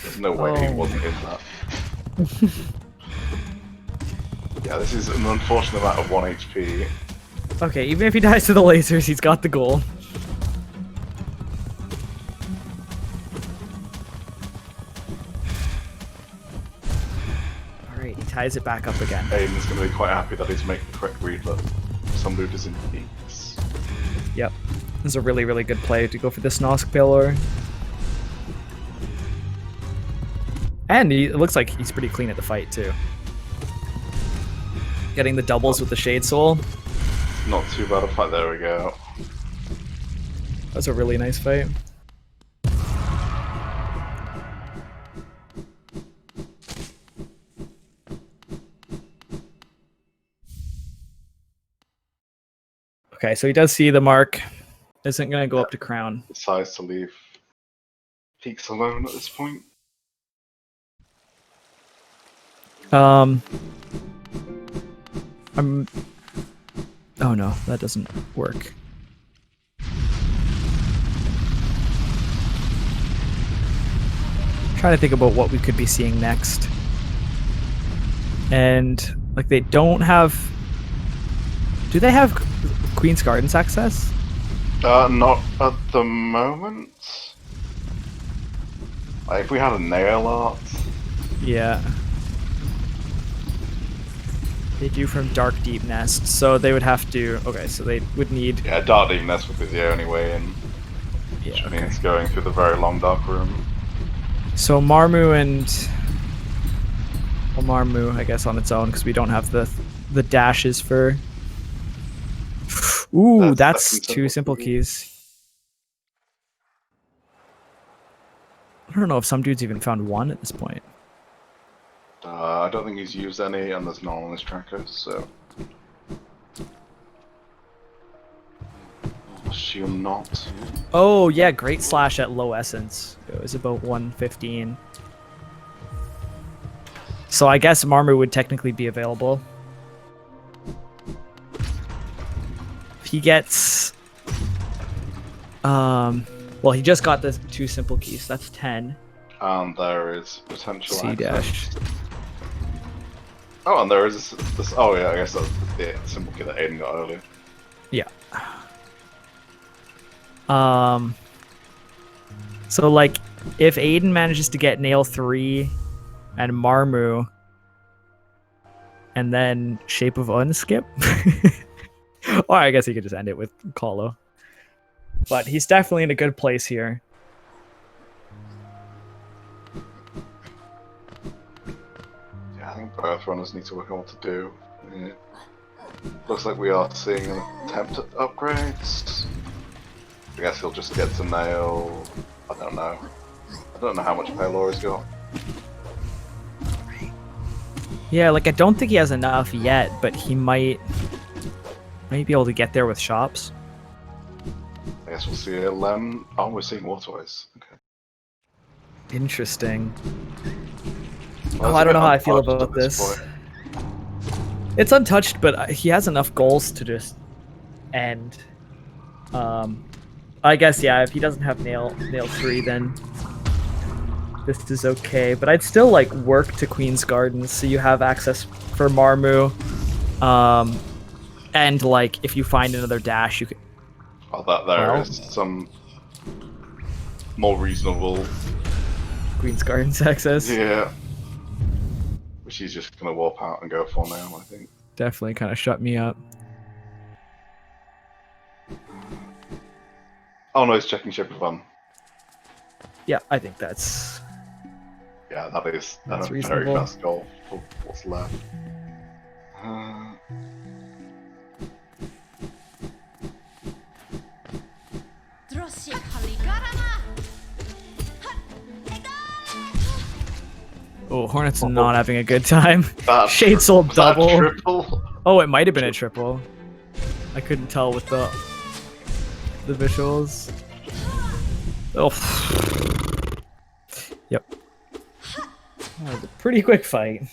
There's no way he wasn't in that. Yeah, this is an unfortunate amount of 1 HP.
Okay, even if he dies to the lasers, he's got the goal. Alright, he ties it back up again.
Adyn's going to be quite happy that he's making the correct read, but SomeDude is in peaks.
Yep. This is a really, really good play to go for this Nosk Pillar. And it looks like he's pretty clean at the fight, too. Getting the doubles with the Shade Soul.
Not too bad a fight, there we go.
That's a really nice fight. Okay, so he does see the mark. Isn't going to go up to Crown.
Decides to leave peaks alone at this point.
Oh no, that doesn't work. Trying to think about what we could be seeing next. And like they don't have. Do they have Queen's Gardens access?
Not at the moment. Like, if we had a nail art.
Yeah. They do from Dark Deep Nest, so they would have to. Okay, so they would need.
Yeah, Dark Deep Nest would be the only way in.
Yeah,
Which
okay.
means going through the very long dark room.
So Marmu and Marmu, I guess, on its own because we don't have the dashes for. Ooh, that's two simple keys. I don't know if SomeDude's even found one at this point.
I don't think he's used any, and there's none on his tracker, so. Assume not.
Oh yeah, Great Slash at low essence. It was about 115. So I guess Marmu would technically be available. If he gets, well, he just got the two simple keys. That's 10.
And there is potential
C
access.
dash.
Oh, and there is this. Oh yeah, I guess that's the simple key that Adyn got earlier.
Yeah. So like, if Adyn manages to get Nail 3 and Marmu, and then Shape of Unskip, or I guess he could just end it with Kalo. But he's definitely in a good place here.
Yeah, I think both runners need to work out what to do. Yeah. Looks like we are seeing an attempt at upgrades. I guess he'll just get to nail. I don't know. I don't know how much payload he's got.
Yeah, like I don't think he has enough yet, but he might be able to get there with shops.
I guess we'll see a Lem. Oh, we're seeing waterways. Okay.
Interesting.
Well,
Oh, I don't know how I feel about this. It's untouched, but he has enough goals to just end. I guess, yeah, if he doesn't have nail 3, then this is okay. But I'd still like work to Queen's Gardens so you have access for Marmu. And like if you find another dash, you could.
Oh, that there is some more reasonable
Queen's Gardens access.
Yeah. Which he's just gonna warp out and go for now, I think.
Definitely kind of shut me up.
Oh no, he's checking Shape of Fun.
Yeah, I think that's.
Yeah, that's a
reasonable.
very fast goal for what's left.
Oh, Hornet's not having a good time.
Shade
Soul double.
Triple?
Oh, it might have been a triple. I couldn't tell with the visuals. Oh. Yep. That was a pretty quick fight.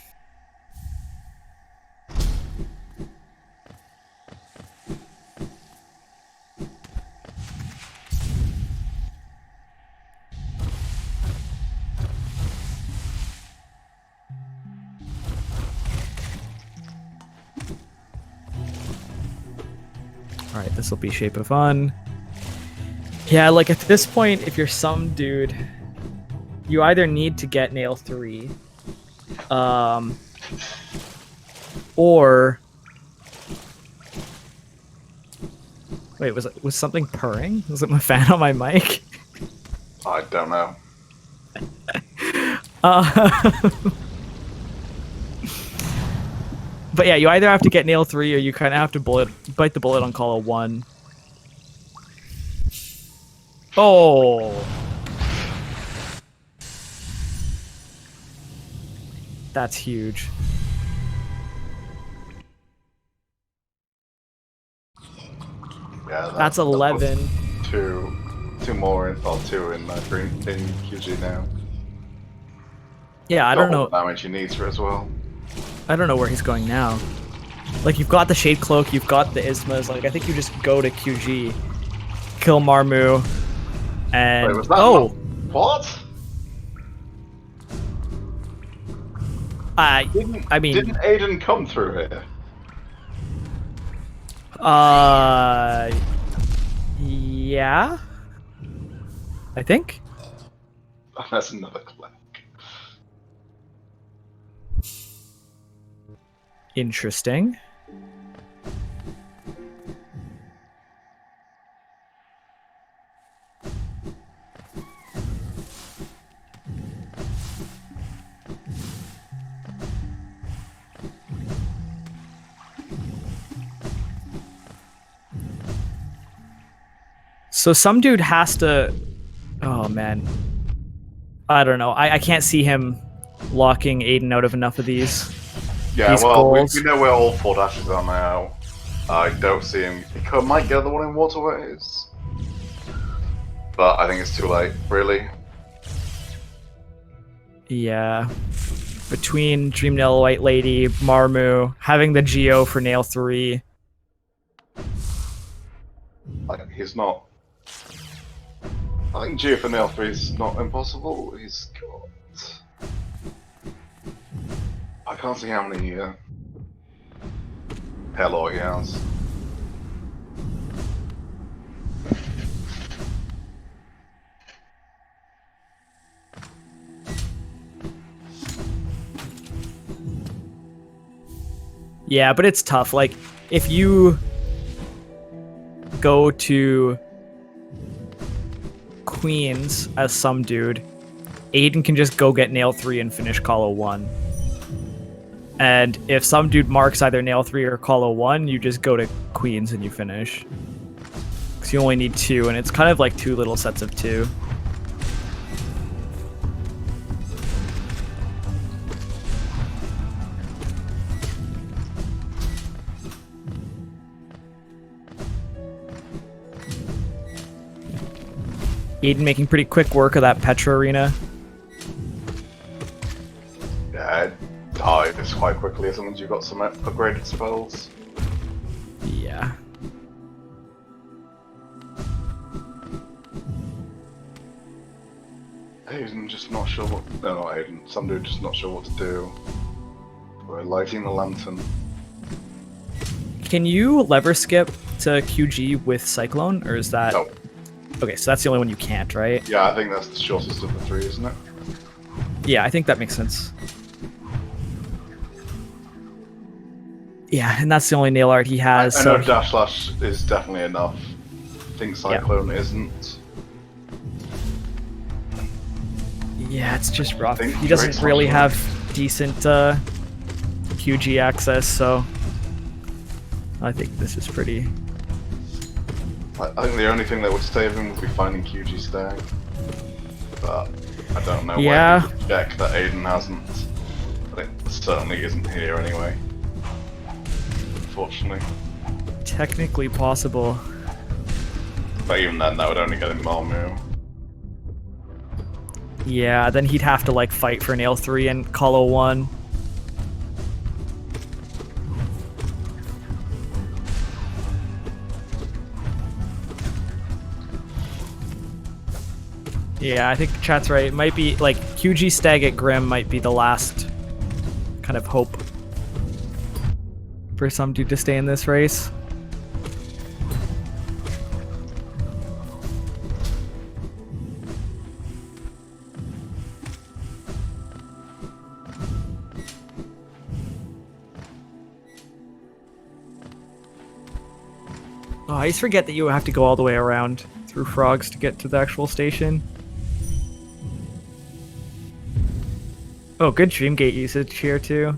Alright, this will be Shape of Fun. Yeah, like at this point, if you're SomeDude, you either need to get Nail 3, or... Wait, was something purring? Was it my fan on my mic?
I don't know.
But yeah, you either have to get Nail 3 or you kind of have to bite the bullet on Call 1. Oh! That's huge.
Yeah,
that's 11.
Two more in, well, two in green in QG now.
Yeah, I don't know.
The damage he needs for it as well.
I don't know where he's going now. Like, you've got the Shade Cloak, you've got the Ismas. Like, I think you just go to QG, kill Marmu, and
wait, was that what?
I mean,
didn't Adyn come through here?
Yeah, I think.
That's another click.
Interesting. So SomeDude has to... Oh, man. I don't know. I can't see him locking Adyn out of enough of these.
Yeah, well, we know where all 4 dashes are now. I don't see him. He might get the one in waterways. But I think it's too late, really.
Yeah. Between Dream Nail White Lady, Marmu, having the Geo for Nail 3.
Like, he's not... I think Geo for Nail 3 is not impossible. He's got... I can't see how many Hello he has.
Yeah, but it's tough. Like, if you go to Queens as SomeDude, Adyn can just go get Nail 3 and finish Call 1. And if SomeDude marks either Nail 3 or Call 1, you just go to Queens and you finish. Because you only need 2, and it's kind of like 2 little sets of 2. Adyn making pretty quick work of that Petra arena.
Yeah, it dies quite quickly as long as you've got some upgraded spells.
Yeah.
Adyn just not sure what... No, not Adyn. SomeDude just not sure what to do. We're lighting the lantern.
Can you lever skip to QG with Cyclone, or is that...
No.
Okay, so that's the only one you can't, right?
Yeah, I think that's the shortest of the 3, isn't it?
Yeah, I think that makes sense. Yeah, and that's the only nail art he has.
I
so
know Dash Slash is definitely enough. I think Cyclone isn't.
Yeah, it's just rough.
think
He doesn't
Drake's
really
not
have decent QG access, so I think this is pretty...
I think the only thing that would save him would be finding QG Stag. But I don't know where he would check that Adyn hasn't. But it certainly isn't here anyway. Unfortunately.
Technically possible.
But even then, that would only get him Marmu.
Yeah, then he'd have to like fight for Nail 3 and Call 1. Yeah, I think chat's right. It might be like QG Stag at Grim might be the last kind of hope for SomeDude to stay in this race. Oh, I used to forget that you have to go all the way around through frogs to get to the actual station. Oh, good Dreamgate usage here too.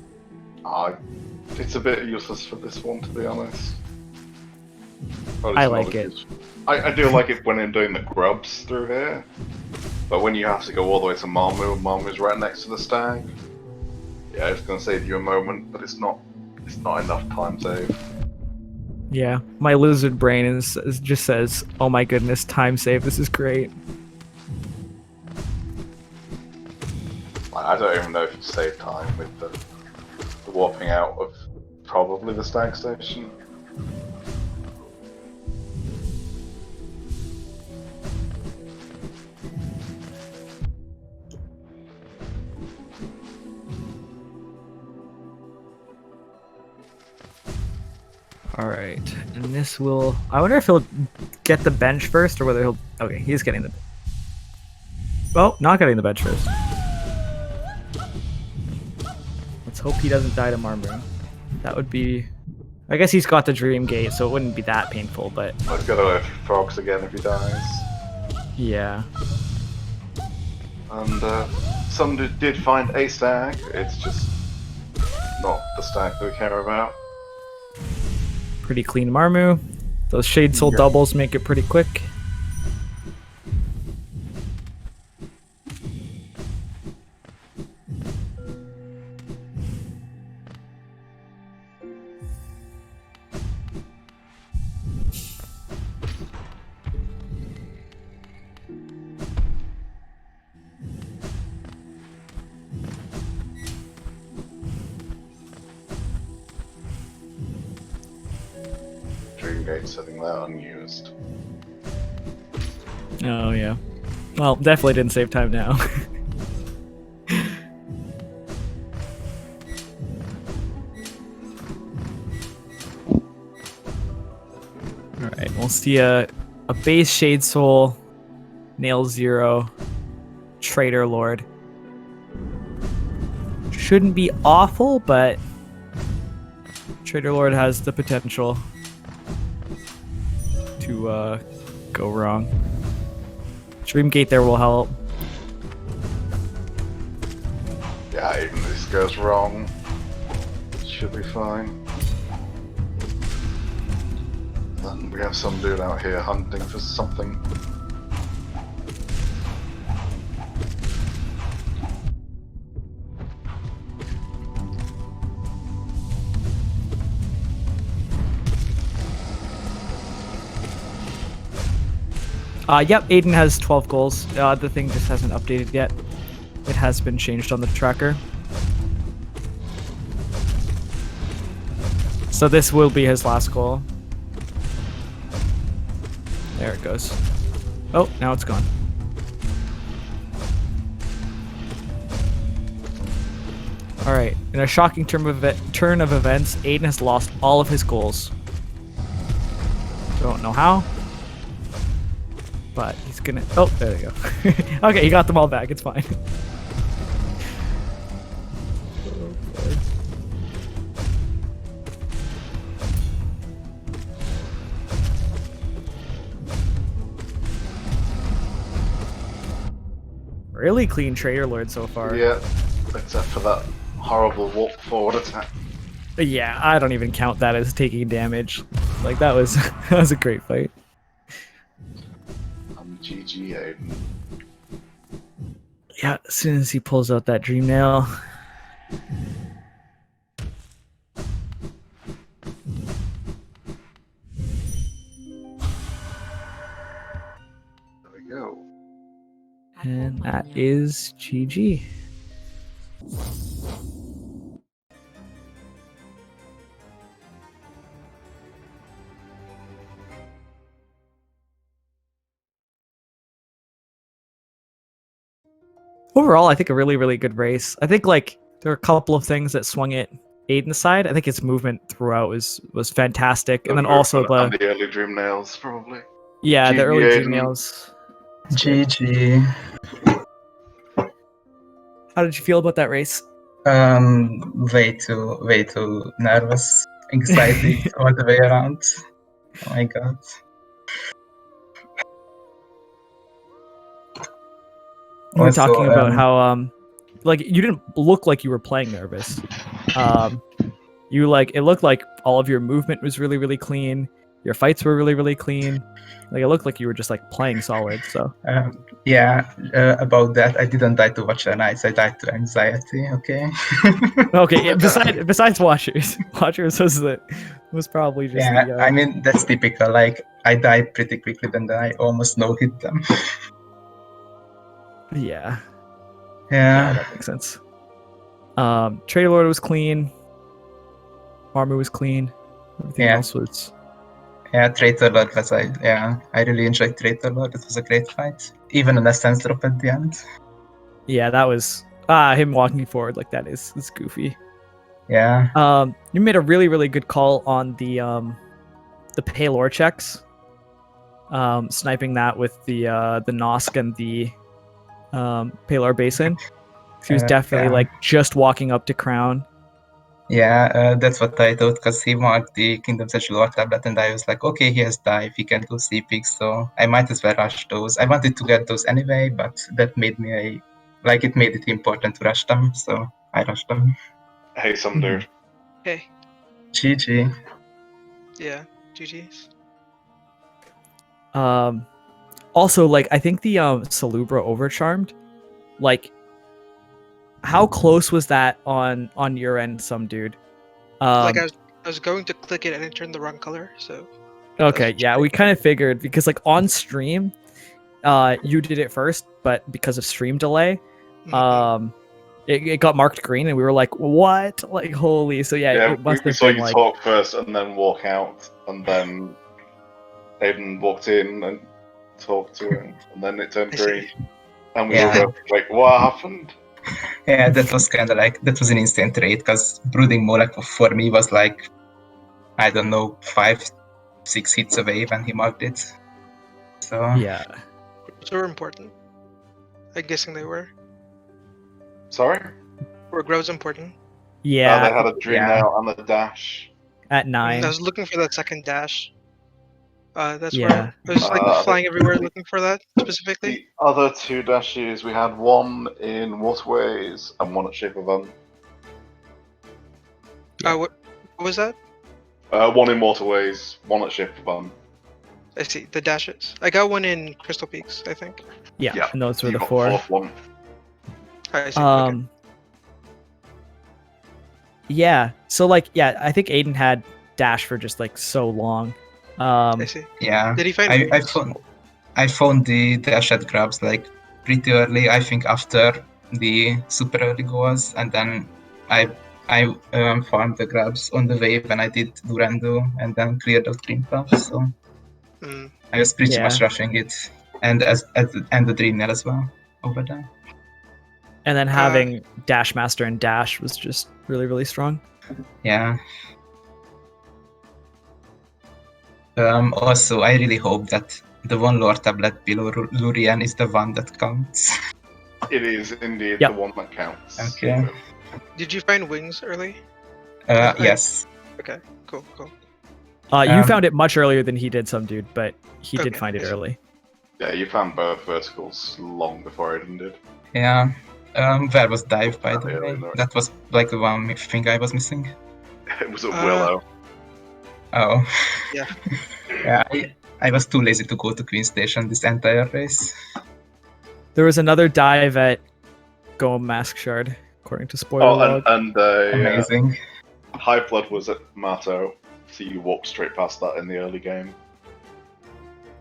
It's a bit useless for this one, to be honest.
I like it.
I do like it when I'm doing the grubs through here. But when you have to go all the way to Marmu, and Marmu's right next to the stag. Yeah, it's gonna save you a moment, but it's not enough time save.
Yeah, my lizard brain just says, "Oh my goodness, time save! This is great."
I don't even know if you save time with the warping out of probably the stag station.
Alright, and this will... I wonder if he'll get the bench first, or whether he'll... Okay, he's getting the... Oh, not getting the bench first. Let's hope he doesn't die to Marmu. That would be... I guess he's got the Dream Gate, so it wouldn't be that painful, but...
I've got to frogs again if he dies.
Yeah.
And SomeDude did find a stag, it's just not the stag that we care about.
Pretty clean Marmu. Those Shade Soul doubles make it pretty quick.
Dream Gate sitting there unused.
Oh, yeah. Well, definitely didn't save time now. Alright, we'll see a base Shade Soul, Nail 0, Traitor Lord. Shouldn't be awful, but Traitor Lord has the potential to go wrong. Dream Gate there will help.
Yeah, even if this goes wrong, it should be fine. Then we have some dude out here hunting for something.
Yep, Adyn has 12 goals. The thing just hasn't updated yet. It has been changed on the tracker. So this will be his last goal. There it goes. Oh, now it's gone. Alright, in a shocking turn of events, Adyn has lost all of his goals. Don't know how. But he's gonna... Oh, there you go. Okay, he got them all back. It's fine. Really clean Traitor Lord so far.
Yeah, except for that horrible walk forward attack.
Yeah, I don't even count that as taking damage. Like, that was that was a great fight.
GG Adyn.
Yeah, as soon as he pulls out that Dream Nail.
There we go.
And that is GG. Overall, I think a really, really good race. I think like there are a couple of things that swung it Adyn's side. I think his movement throughout was fantastic, and then also
the early Dream Nails probably.
Yeah,
GG
the early Dream
Adyn.
Nails.
GG.
How did you feel about that race?
Way too nervous, anxiety all the way around. Oh my god.
We were talking about how like you didn't look like you were playing nervous. You like it looked like all of your movement was really, really clean. Your fights were really, really clean. Like it looked like you were just like playing solid. So
yeah, about that, I didn't die to Watcher Knights. I died to anxiety. Okay.
Okay. Yeah, besides Watchers was probably just.
Yeah, I mean that's typical. Like I died pretty quickly, then I almost no hit them.
Yeah.
Yeah.
That makes sense. Traitor Lord was clean. Marmu was clean. Everything else was.
Yeah, Traitor Lord was I really enjoyed Traitor Lord. It was a great fight. Even an essence drop at the end.
Yeah, that was him walking forward like that is goofy.
Yeah.
You made a really, really good call on the Paylor checks. Sniping that with the Nosk and the Paylor Basin. He was definitely like just walking up to Crown.
Yeah, that's what I thought, because he marked the Kingdom's Edge lower tablet, and I was like, okay, he has dive, he can do CPIX, so I might as well rush those. I wanted to get those anyway, but that made me, it made it important to rush them, so I rushed them.
Hey, SomeDude.
Hey.
GG.
Yeah, GG's.
Also, like, I think the Salubra Overcharmed, like, how close was that on your end, SomeDude?
Like I was going to click it and it turned the wrong color, so.
Okay, yeah, we kind of figured, because like on stream, you did it first, but because of stream delay, it got marked green, and we were like, "What? Like, holy!" So yeah, it must
we
have
saw
been
you
like...
talk first and then walk out, and then Adyn walked in and talked to him, and then it turned green, and we were both like, "What happened?"
Yeah, that was kind of like, that was an instant trade, because Brooding Molech for me was like, I don't know, 5-6 hits away when he marked it. So
yeah.
So were important. I'm guessing they were.
Sorry?
Were Groves important?
Yeah.
They had a dream nail and a dash.
At 9.
I was looking for that second dash. That's
Yeah.
where I was like flying everywhere looking for that specifically.
The other 2 dashes, we had one in Waterways and one at Shape of Un.
What was that?
One in Waterways, one at Shape of Un.
I see, the dashes. I got one in Crystal Peaks, I think.
Yeah, and those were the
got
4.
The 4th one.
I see. Okay.
Yeah, so like, yeah, I think Adyn had dash for just like so long.
I see.
Yeah.
Did he find
I found the dash at grabs like pretty early, I think after the super early goals, and then I farmed the grabs on the way when I did Durando and then cleared out Dream Puff, so I was pretty much rushing it, and the Dream Nail as well over there.
And then having Dash Master and Dash was just really, really strong.
Yeah. Also, I really hope that the one lore tablet below Lurian is the one that counts.
It is indeed the one that counts.
Okay.
Did you find wings early?
Yes.
Okay, cool.
You found it much earlier than he did, SomeDude, but he did find it early.
Yeah, you found both verticals long before Adyn did.
Yeah. Where was dive, by the way? That was like the one thing I was missing.
It was a Willow.
Oh.
Yeah.
Yeah, I was too lazy to go to Queen Station this entire race.
There was another dive at Go Mask Shard, according to spoiler log.
And
amazing.
High Blood was at Mato, so you walked straight past that in the early game.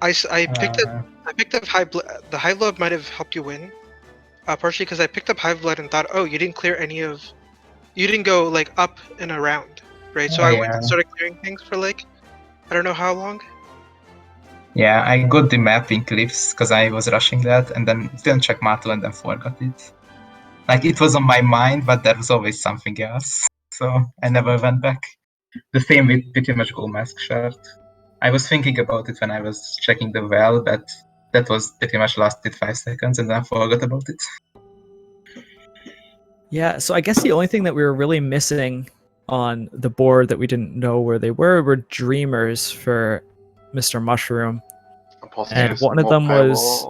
I picked up High Blood. The High Blood might have helped you win. Partially because I picked up Hive Blood and thought, oh, you didn't clear you didn't go like up and around, right? So I went and started clearing things for like, I don't know how long.
Yeah, I got the mapping cliffs because I was rushing that, and then didn't check Mato and then forgot it. Like, it was on my mind, but there was always something else, so I never went back. The same with pretty much Go Mask Shard. I was thinking about it when I was checking the well, but that was pretty much lasted 5 seconds and then I forgot about it.
Yeah, so I guess the only thing that we were really missing on the board that we didn't know where they were Dreamers for Mr. Mushroom. And one of them was...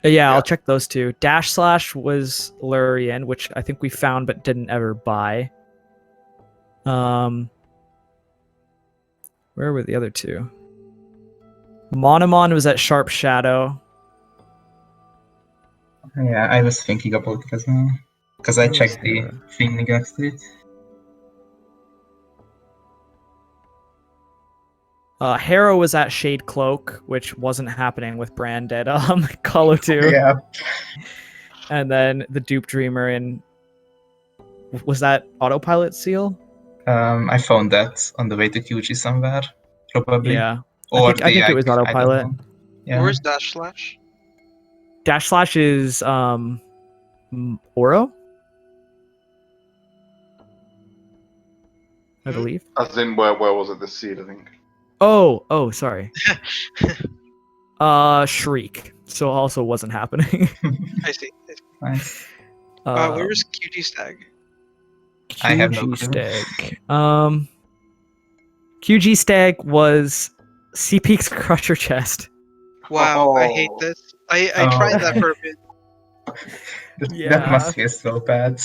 Yeah, I'll check those 2. Dash Slash was Lurian, which I think we found but didn't ever buy. Where were the other 2? Monomon was at Sharp Shadow.
Yeah, I was thinking about it as well. Because I checked the thing next to it.
Harrow was at Shade Cloak, which wasn't happening with Brand at Call of 2.
Yeah.
And then the Dupe Dreamer in... Was that Autopilot Seal?
I found that on the way to QG somewhere, probably.
Yeah. I think it was Autopilot.
Yeah. Where's Dash Slash?
Dash Slash is Oro? I believe.
As in, where was it? The seed, I think.
Oh, sorry. Shriek. So also wasn't happening.
I see.
Nice.
Where was QG Stag?
I have no
QG
clue.
Stag. QG Stag was C-Peak's Crusher Chest.
Wow, I hate
Oh.
this. I
Oh,
tried that
okay.
for a bit.
That
Yeah.
must feel so bad.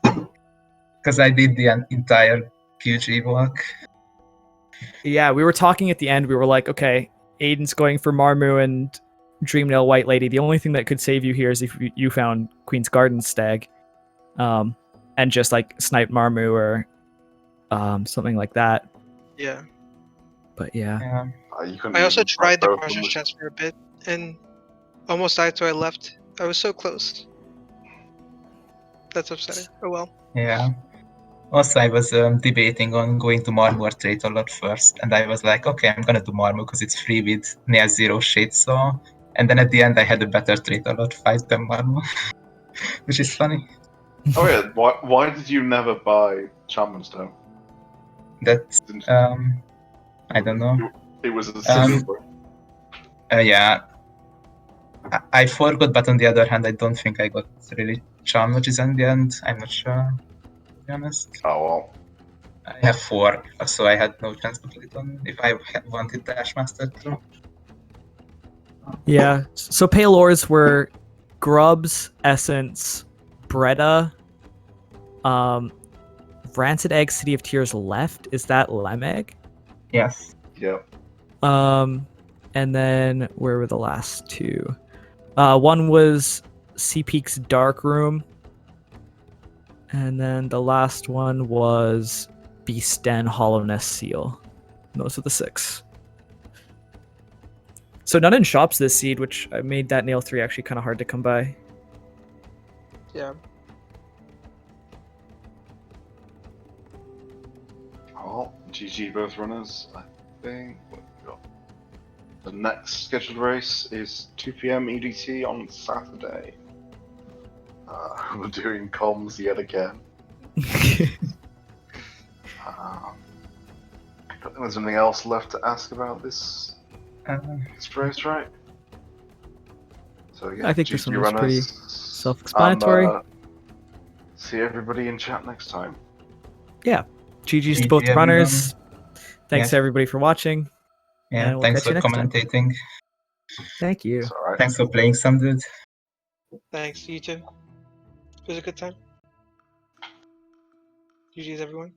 Because I did the entire QG walk.
Yeah, we were talking at the end. We were like, okay, Adyn's going for Marmu and Dreamnail White Lady. The only thing that could save you here is if you found Queen's Garden Stag, and just like snipe Marmu or something like that.
Yeah.
But yeah.
Yeah.
You couldn't
I also
even
tried the
both of
Crusher's
them.
chest for a bit and almost died, so I left. I was so close. That's upsetting. Oh well.
Yeah. Also, I was debating on going to Marmor Trade a lot first, and I was like, okay, I'm gonna do Marmor because it's free with near zero shade saw. And then at the end, I had a better trade a lot fight than Marmor, which is funny.
Oh yeah, why did you never buy Shaman Stone?
That's I don't know.
It was a
Um,
silver.
Yeah, I forgot, but on the other hand, I don't think I got really challenges in the end. I'm not sure, to be honest.
Oh well.
I have 4, so I had no chance to put it on if I wanted Dash Master too.
Yeah. So pale ores were Grubs, Essence, Bretta, Rancid Egg, City of Tears left. Is that Lemeg?
Yes.
Yeah.
And then where were the last two? One was C-Peak's Dark Room. And then the last one was Beast Den Hollowness Seal. Those are the 6. So none in shops this seed, which made that Nail 3 actually kind of hard to come by.
Yeah.
Well, GG both runners, I think. What have we got? The next scheduled race is 2 PM EDT on Saturday. We're doing comms yet again. I don't think there's anything else left to ask about this race, right? So yeah,
I think
GG
this one was
runners,
pretty self-explanatory.
and, see everybody in chat next time.
Yeah. GG's to
GG
both
everyone.
runners. Thanks
Yeah.
to everybody for watching.
Yeah,
And we'll
thanks
catch you
for
next time.
commentating.
Thank you.
It's alright.
Thanks for playing SomeDude.
Thanks, you too. It was a good time. GG's everyone.